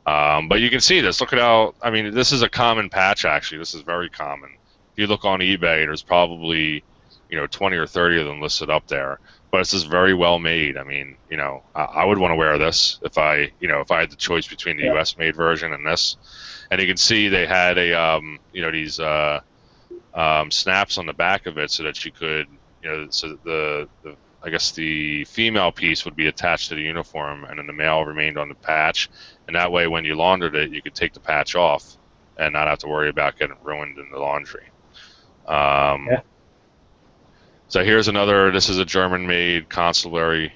But you can see this. Look at how. I mean, this is a common patch. Actually, this is very common. If you look on eBay, there's probably 20 or 30 of them listed up there. But it's just very well made. I mean, I would want to wear this if I had the choice between the U.S. made version and this. And you can see they had these snaps on the back of it so that you could, so that I guess the female piece would be attached to the uniform, and then the male remained on the patch. And that way, when you laundered it, you could take the patch off and not have to worry about getting ruined in the laundry. Yeah. So here's another. This is a German-made consulary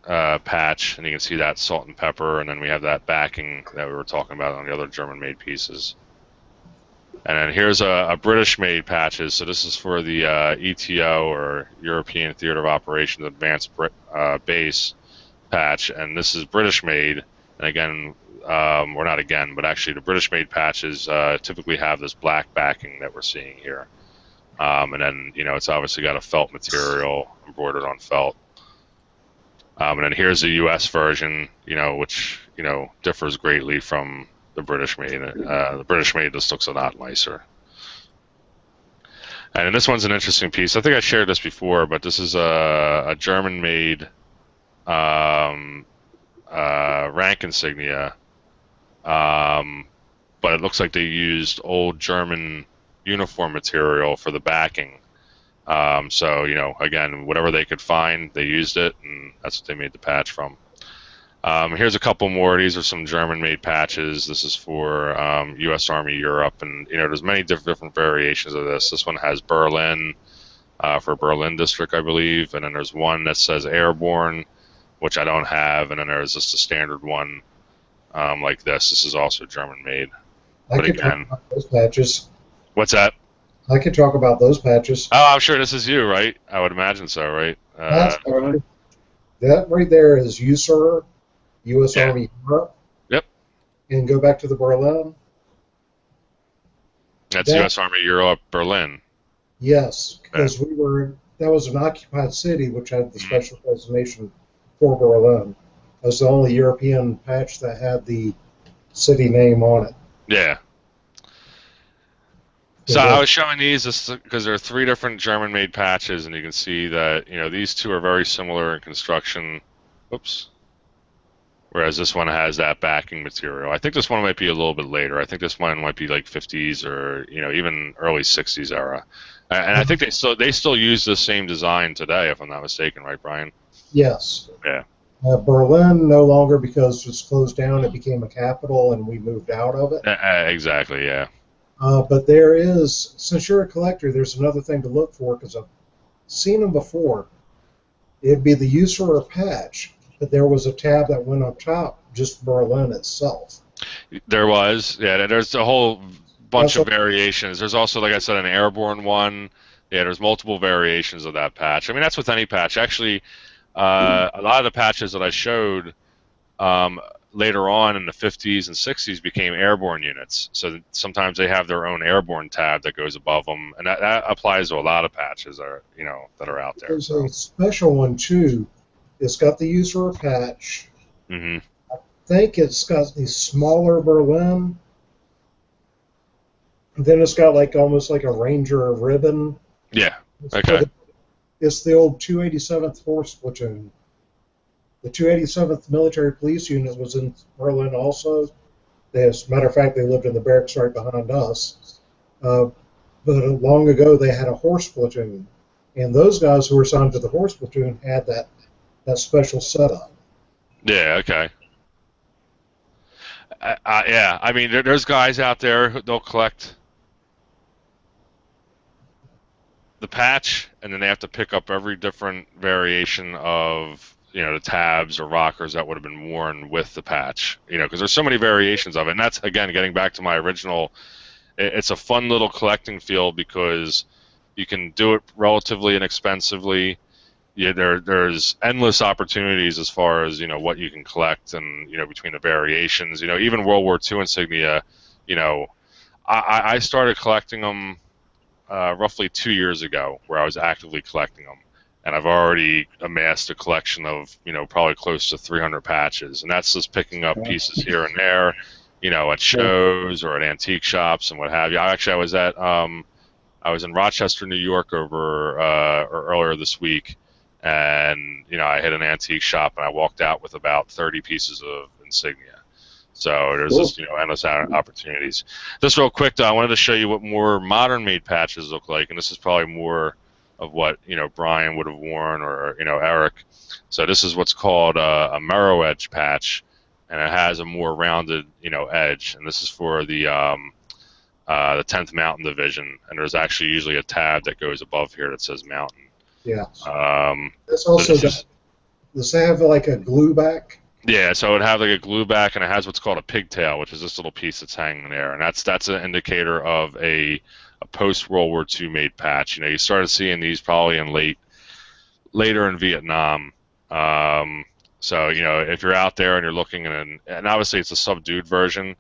patch, and you can see that salt and pepper, and then we have that backing that we were talking about on the other German-made pieces. And then here's a British-made patches. So this is for the ETO, or European Theater of Operations Advanced Base patch, and this is British-made. And again, or not again, but actually the British-made patches typically have this black backing that we're seeing here. And then, it's obviously got a felt material embroidered on felt. And then here's the U.S. version, which, differs greatly from the British made. The British made just looks a lot nicer. And then this one's an interesting piece. I think I shared this before, but this is a German-made rank insignia. But it looks like they used old German uniform material for the backing. So, again, whatever they could find, they used it, and that's what they made the patch from. Here's a couple more. These are some German-made patches. This is for U.S. Army Europe, and, there's many different variations of this. This one has Berlin, for Berlin District, I believe, and then there's one that says Airborne, which I don't have, and then there's just a standard one like this. This is also German-made. But again, those patches. What's that? I could talk about those patches. Oh, I'm sure this is you, right? I would imagine so, right? That right there is USAR, U.S. Army Europe. Yep. And go back to the Berlin. That's U.S. Army Europe, Berlin. Yes, because that was an occupied city, which had the special designation for Berlin. That was the only European patch that had the city name on it. Yeah. So I was showing these because there are 3 different German-made patches, and you can see that these 2 are very similar in construction. Oops. Whereas this one has that backing material. I think this one might be a little bit later. I think this one might be like 50s or even early 60s era. And I think they still use the same design today, if I'm not mistaken, right, Brian? Yes. Yeah. Berlin no longer, because it's closed down. It became a capital, and we moved out of it. Exactly. Yeah. But there is, since you're a collector, there's another thing to look for, because I've seen them before. It'd be the USAR patch, but there was a tab that went on top, just Berlin itself. There was, yeah. There's a whole bunch of variations. There's also, like I said, an airborne one. Yeah, there's multiple variations of that patch. I mean, that's with any patch. Actually, a lot of the patches that I showed later on in the 50s and 60s became airborne units. So sometimes they have their own airborne tab that goes above them, and that applies to a lot of patches that are out there. There's a special one too. It's got the USAR patch. Mm-hmm. I think it's got the smaller Berlin. And then it's got almost like a Ranger ribbon. Yeah. Okay. It's the old 287th Horse Platoon. The 287th Military Police Unit was in Berlin also. As a matter of fact, they lived in the barracks right behind us. But long ago, they had a horse platoon. And those guys who were assigned to the horse platoon had that special setup. Yeah, okay. Yeah, I mean, there's guys out there who they'll collect the patch, and then they have to pick up every different variation of the tabs or rockers that would have been worn with the patch, because there's so many variations of it. And that's, again, getting back to my original, it's a fun little collecting field because you can do it relatively inexpensively, yeah, there's endless opportunities as far as what you can collect, and between the variations. Even World War II insignia. I started collecting them roughly 2 years ago, where I was actively collecting them, and I've already amassed a collection of probably close to 300 patches, and that's just picking up pieces here and there, at shows or at antique shops and what have you. I was in Rochester, New York or earlier this week, and I hit an antique shop and I walked out with about 30 pieces of insignia. So there's just endless opportunities. Just real quick though, I wanted to show you what more modern made patches look like, and this is probably more of what Brian would have worn, or Erik. So this is what's called a marrow edge patch, and it has a more rounded edge, and this is for the 10th Mountain Division, and there's actually usually a tab that goes above here that says Mountain. Yeah. That's also does it have like a glue back? Yeah, so it would have like a glue back, and it has what's called a pigtail, which is this little piece that's hanging there, and that's an indicator of a post World War II made patch. You started seeing these probably in later in Vietnam. So if you're out there and you're looking, and obviously it's a subdued version.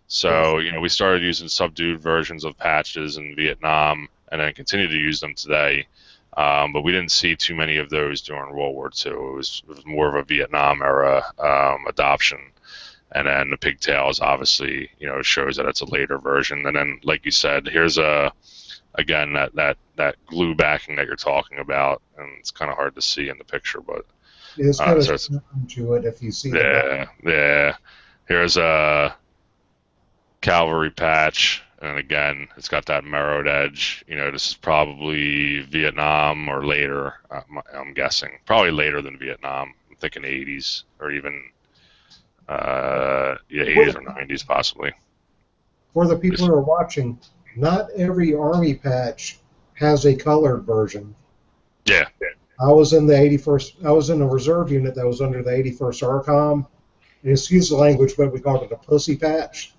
So we started using subdued versions of patches in Vietnam, and then continue to use them today. But we didn't see too many of those during World War II. It was more of a Vietnam era adoption. And then the pigtails obviously, shows that it's a later version. And then, like you said, here's again that glue backing that you're talking about, and it's kind of hard to see in the picture, but it's kind of to it if you see it. Yeah. Here's a cavalry patch. And again, it's got that marrowed edge. This is probably Vietnam or later, I'm guessing. Probably later than Vietnam. I'm thinking 80s or even 80s or 90s possibly. For the people who are watching, not every Army patch has a colored version. Yeah. I was in the 81st. I was in a reserve unit that was under the 81st ARCOM. And excuse the language, but we called it a pussy patch.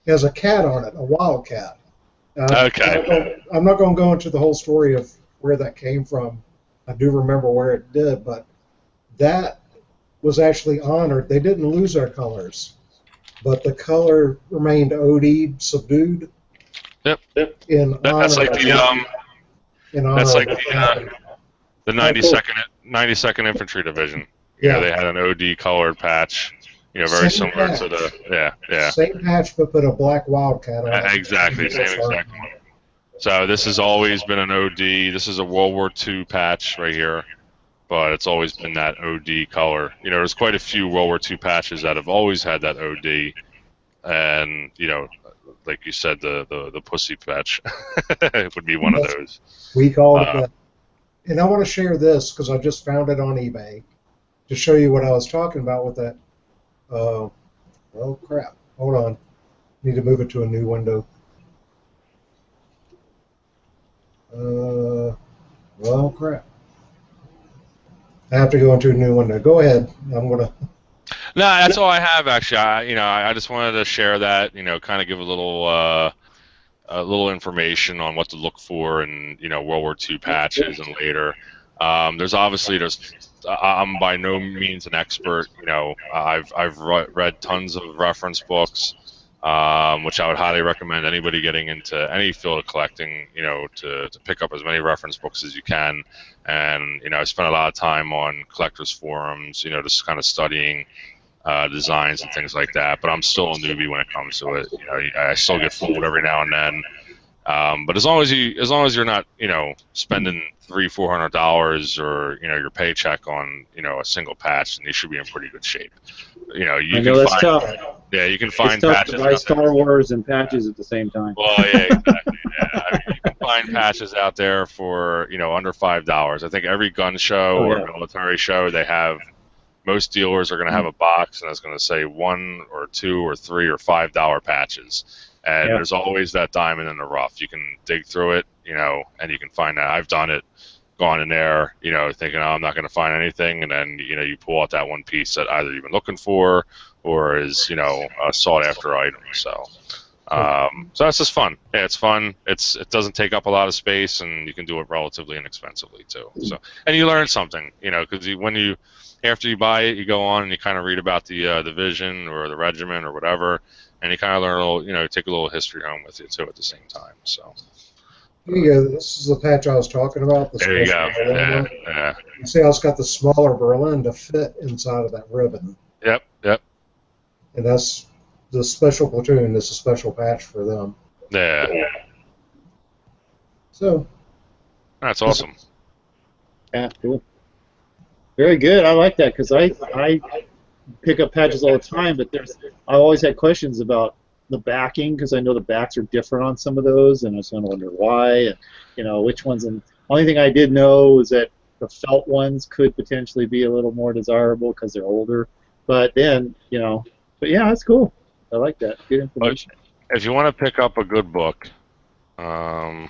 It has a cat on it, a wildcat. Okay. I'm not going to go into the whole story of where that came from. I do remember where it did, but that was actually honored. They didn't lose their colors, but the color remained OD'd, subdued. Yep. In That's honor like the 92nd Infantry Division. Yeah. They had an OD colored patch. Very similar to the Same patch, but put a black wildcat on it. Exactly, same exact one. So this has always been an OD. This is a World War II patch right here, but it's always been that OD color. There's quite a few World War II patches that have always had that OD, and like you said, the pussy patch would be one of those. We called it that. And I want to share this because I just found it on eBay to show you what I was talking about with that. Oh crap! Hold on. Need to move it to a new window. Well, crap. I have to go into a new window. Go ahead. I'm gonna. No, that's all I have actually. I just wanted to share that. Kind of give a little information on what to look for in World War II patches and later. I'm by no means an expert. I've read tons of reference books, which I would highly recommend anybody getting into any field of collecting, to pick up as many reference books as you can. And I spent a lot of time on collectors forums, just kind of studying designs and things like that. But I'm still a newbie when it comes to it. I still get fooled every now and then. But as long as you're not, spending $300-400 or your paycheck on a single patch, then you should be in pretty good shape. You can it's find, tough. Yeah, you can find it's tough patches. to buy Star Wars and patches at the same time. Well, yeah, exactly. Yeah. You can find patches out there for under $5. I think every gun show or military show they have. Most dealers are going to have a box and it's going to say $1 or $2 or $3 or $5 patches. And there's always that diamond in the rough. You can dig through it, and you can find that. I've done it, gone in there, thinking, I'm not going to find anything, and then, you pull out that one piece that either you've been looking for or is, a sought-after item. So, So that's just fun. Yeah, it's fun. It doesn't take up a lot of space, and you can do it relatively inexpensively too. So, and you learn something, because after you buy it, you go on and you kind of read about the division or the regiment or whatever, and you kind of learn a little, take a little history home with you too at the same time. So. Here you go. This is the patch I was talking about. The There you go. Berlin one. Yeah. You see how it's got the smaller Berlin to fit inside of that ribbon. Yep. And that's the special platoon. It's a special patch for them. Yeah. So. That's awesome. Yeah, cool. Very good. I like that because I pick up patches all the time, but I always had questions about the backing because I know the backs are different on some of those, and I was going to wonder why, and which ones. And only thing I did know is that the felt ones could potentially be a little more desirable because they're older. But then, but yeah, that's cool. I like that. Good information. But if you want to pick up a good book, bear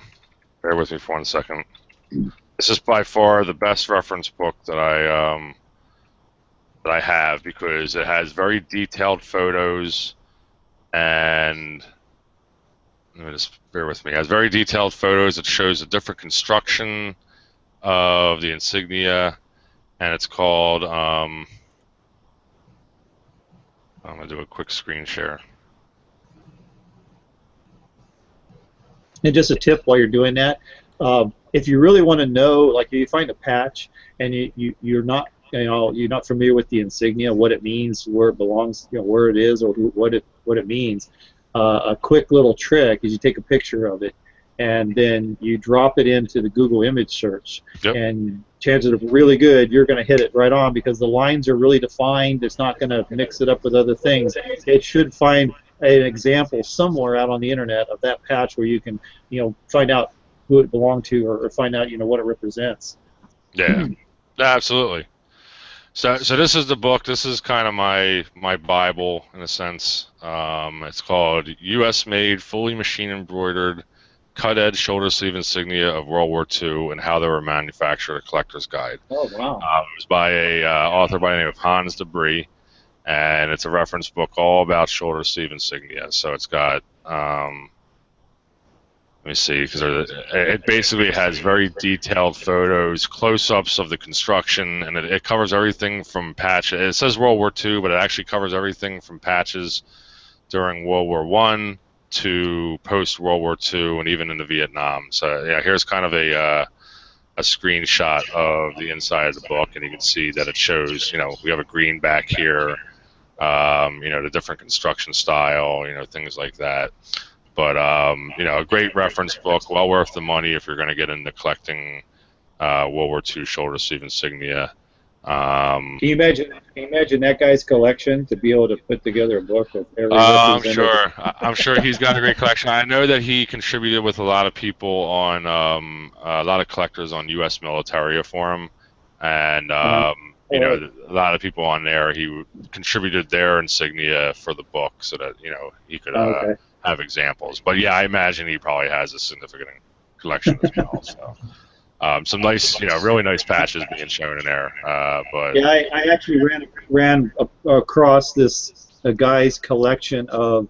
with me for 1 second. This is by far the best reference book that I have because it has very detailed photos. And just bear with me. It has very detailed photos. It shows a different construction of the Insignia, and it's called. I'm gonna do a quick screen share. And just a tip while you're doing that, if you really want to know, like if you find a patch and you're not. You're not familiar with the Insignia, what it means, where it belongs, where it is, or what it means. A quick little trick is you take a picture of it, and then you drop it into the Google image search. Yep. And chances are really good you're going to hit it right on because the lines are really defined. It's not going to mix it up with other things. It should find an example somewhere out on the internet of that patch where you can, find out who it belonged to or find out, what it represents. Yeah, absolutely. So this is the book. This is kind of my Bible in a sense. It's called U.S.-made, fully machine-embroidered, cut-edge shoulder sleeve insignia of World War II and how they were manufactured. A collector's guide. Oh wow! It was by a author by the name of Hans Debris, and it's a reference book all about shoulder sleeve insignia. So it's got. Let me see, because it basically has very detailed photos, close-ups of the construction, and it covers everything from patches. It says World War II, but it actually covers everything from patches during World War I to post-World War II and even into Vietnam. So yeah, here's kind of a screenshot of the inside of the book, and you can see that it shows, we have a green back here, the different construction style, things like that. But a great reference book, well worth the money if you're going to get into collecting World War II shoulder sleeve insignia. Can you imagine that guy's collection to be able to put together a book with every I'm sure he's got a great collection. I know that he contributed with a lot of people on a lot of collectors on U.S. Militaria forum, and a lot of people on there. He contributed their insignia for the book so that he could. Have examples, but yeah, I imagine he probably has a significant collection as well. So, some nice, really nice patches being shown in there. But yeah, I actually ran across a guy's collection of.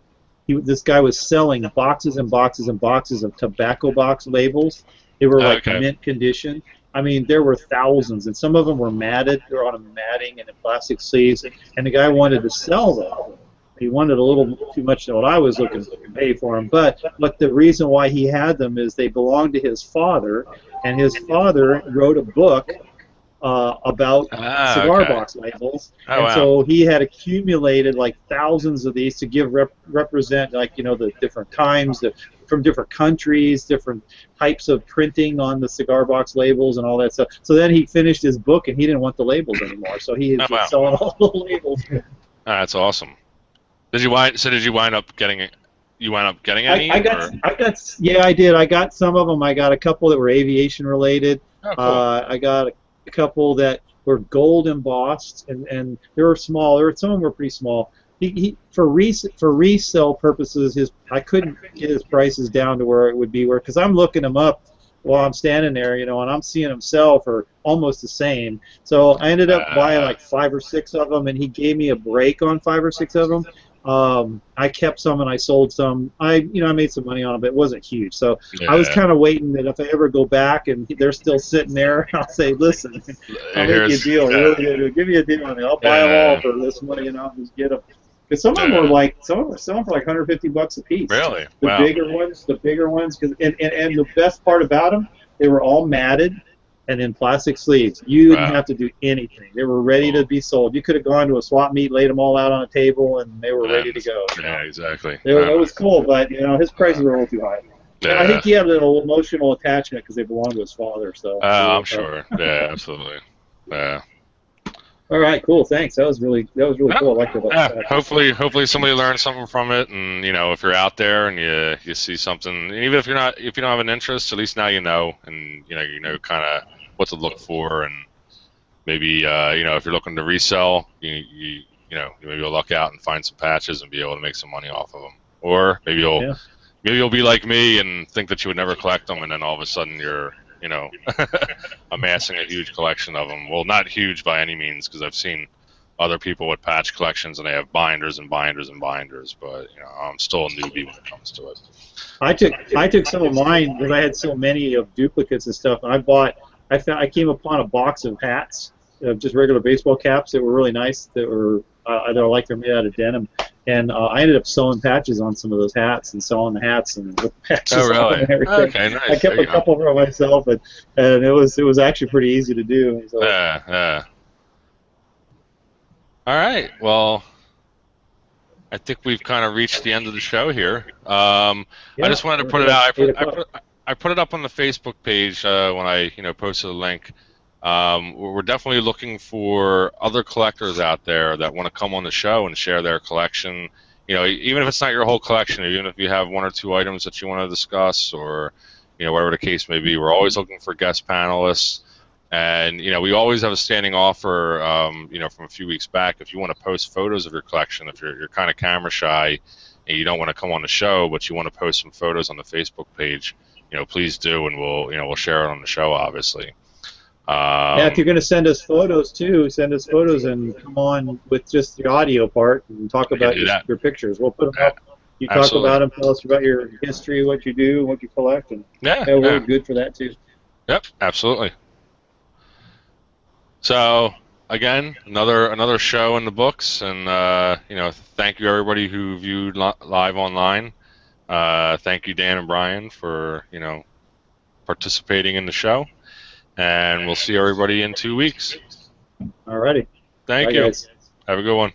This guy was selling boxes and boxes and boxes of tobacco box labels. They were like mint condition. I mean, there were thousands, and some of them were matted. They were on a matting and in plastic sleeves, and the guy wanted to sell them. He wanted a little too much than what I was looking to pay for them. But the reason why he had them is they belonged to his father, and his father wrote a book about cigar box labels. So he had accumulated like thousands of these to represent the different times, from different countries, different types of printing on the cigar box labels and all that stuff. So then he finished his book, and he didn't want the labels anymore. So he was selling all the labels. That's awesome. Did you wind up getting it? You wound up getting any? I did. I got some of them. I got a couple that were aviation related. Oh, cool. I got a couple that were gold embossed, and they were small. Some of them were pretty small. For resale purposes, I couldn't get his prices down to where it would be because I'm looking them up while I'm standing there, and I'm seeing them sell for almost the same. So I ended up buying like 5 or 6 of them, and he gave me a break on 5 or 6 of them. I kept some and I sold some. I made some money on them, but it wasn't huge. So I was Yeah. kind of waiting that if I ever go back and they're still sitting there, I'll say, listen, I'll make you a deal. Really, give me a deal on it. I'll buy them all for this money, just get them. Because some of them were like, some of them were selling for like $150 a piece. Really? The Wow. bigger ones, and the best part about them, they were all matted and in plastic sleeves. You didn't have to do anything. They were ready to be sold. You could have gone to a swap meet, laid them all out on a table, and they were ready to go. Yeah, exactly. It was cool, but his prices were a little too high. Yeah. I think he had a little emotional attachment because they belonged to his father. So. I'm sure. Yeah, absolutely. Yeah. All right, cool. Thanks. That was really cool. I like that. Yeah. Hopefully somebody learned something from it, and if you're out there and you see something, even if you don't have an interest, at least now you know, and you know kind of what to look for, and maybe if you're looking to resell, maybe you'll luck out and find some patches and be able to make some money off of them, or maybe you'll be like me and think that you would never collect them, and then all of a sudden you're amassing a huge collection of them. Well, not huge by any means, because I've seen other people with patch collections and they have binders and binders and binders, but I'm still a newbie when it comes to it. I took some of mine because I had so many of duplicates and stuff. And I came upon a box of hats, just regular baseball caps that were really nice. That were I like they're made out of denim, and I ended up sewing patches on some of those hats and selling the hats and with patches on and everything. Okay, nice. I kept a couple for myself, and it was actually pretty easy to do. So. Yeah. All right. Well, I think we've kind of reached the end of the show here. I just wanted to put it out. I put it up on the Facebook page when I posted a link. We're definitely looking for other collectors out there that want to come on the show and share their collection. Even if it's not your whole collection, even if you have one or two items that you want to discuss, or whatever the case may be, we're always looking for guest panelists. And we always have a standing offer. From a few weeks back, if you want to post photos of your collection, if you're kind of camera shy and you don't want to come on the show, but you want to post some photos on the Facebook page, please do, and we'll share it on the show, obviously. If you're going to send us photos too, send us photos and come on with just the audio part and talk about your pictures. We'll put them up. You talk about them, tell us about your history, what you do, what you collect, and we're good for that too. Yep, absolutely. So again, another show in the books, and thank you everybody who viewed live online. Thank you, Dan and Brian, for participating in the show. And we'll see everybody in 2 weeks. All righty. Thank you. Guys. Have a good one.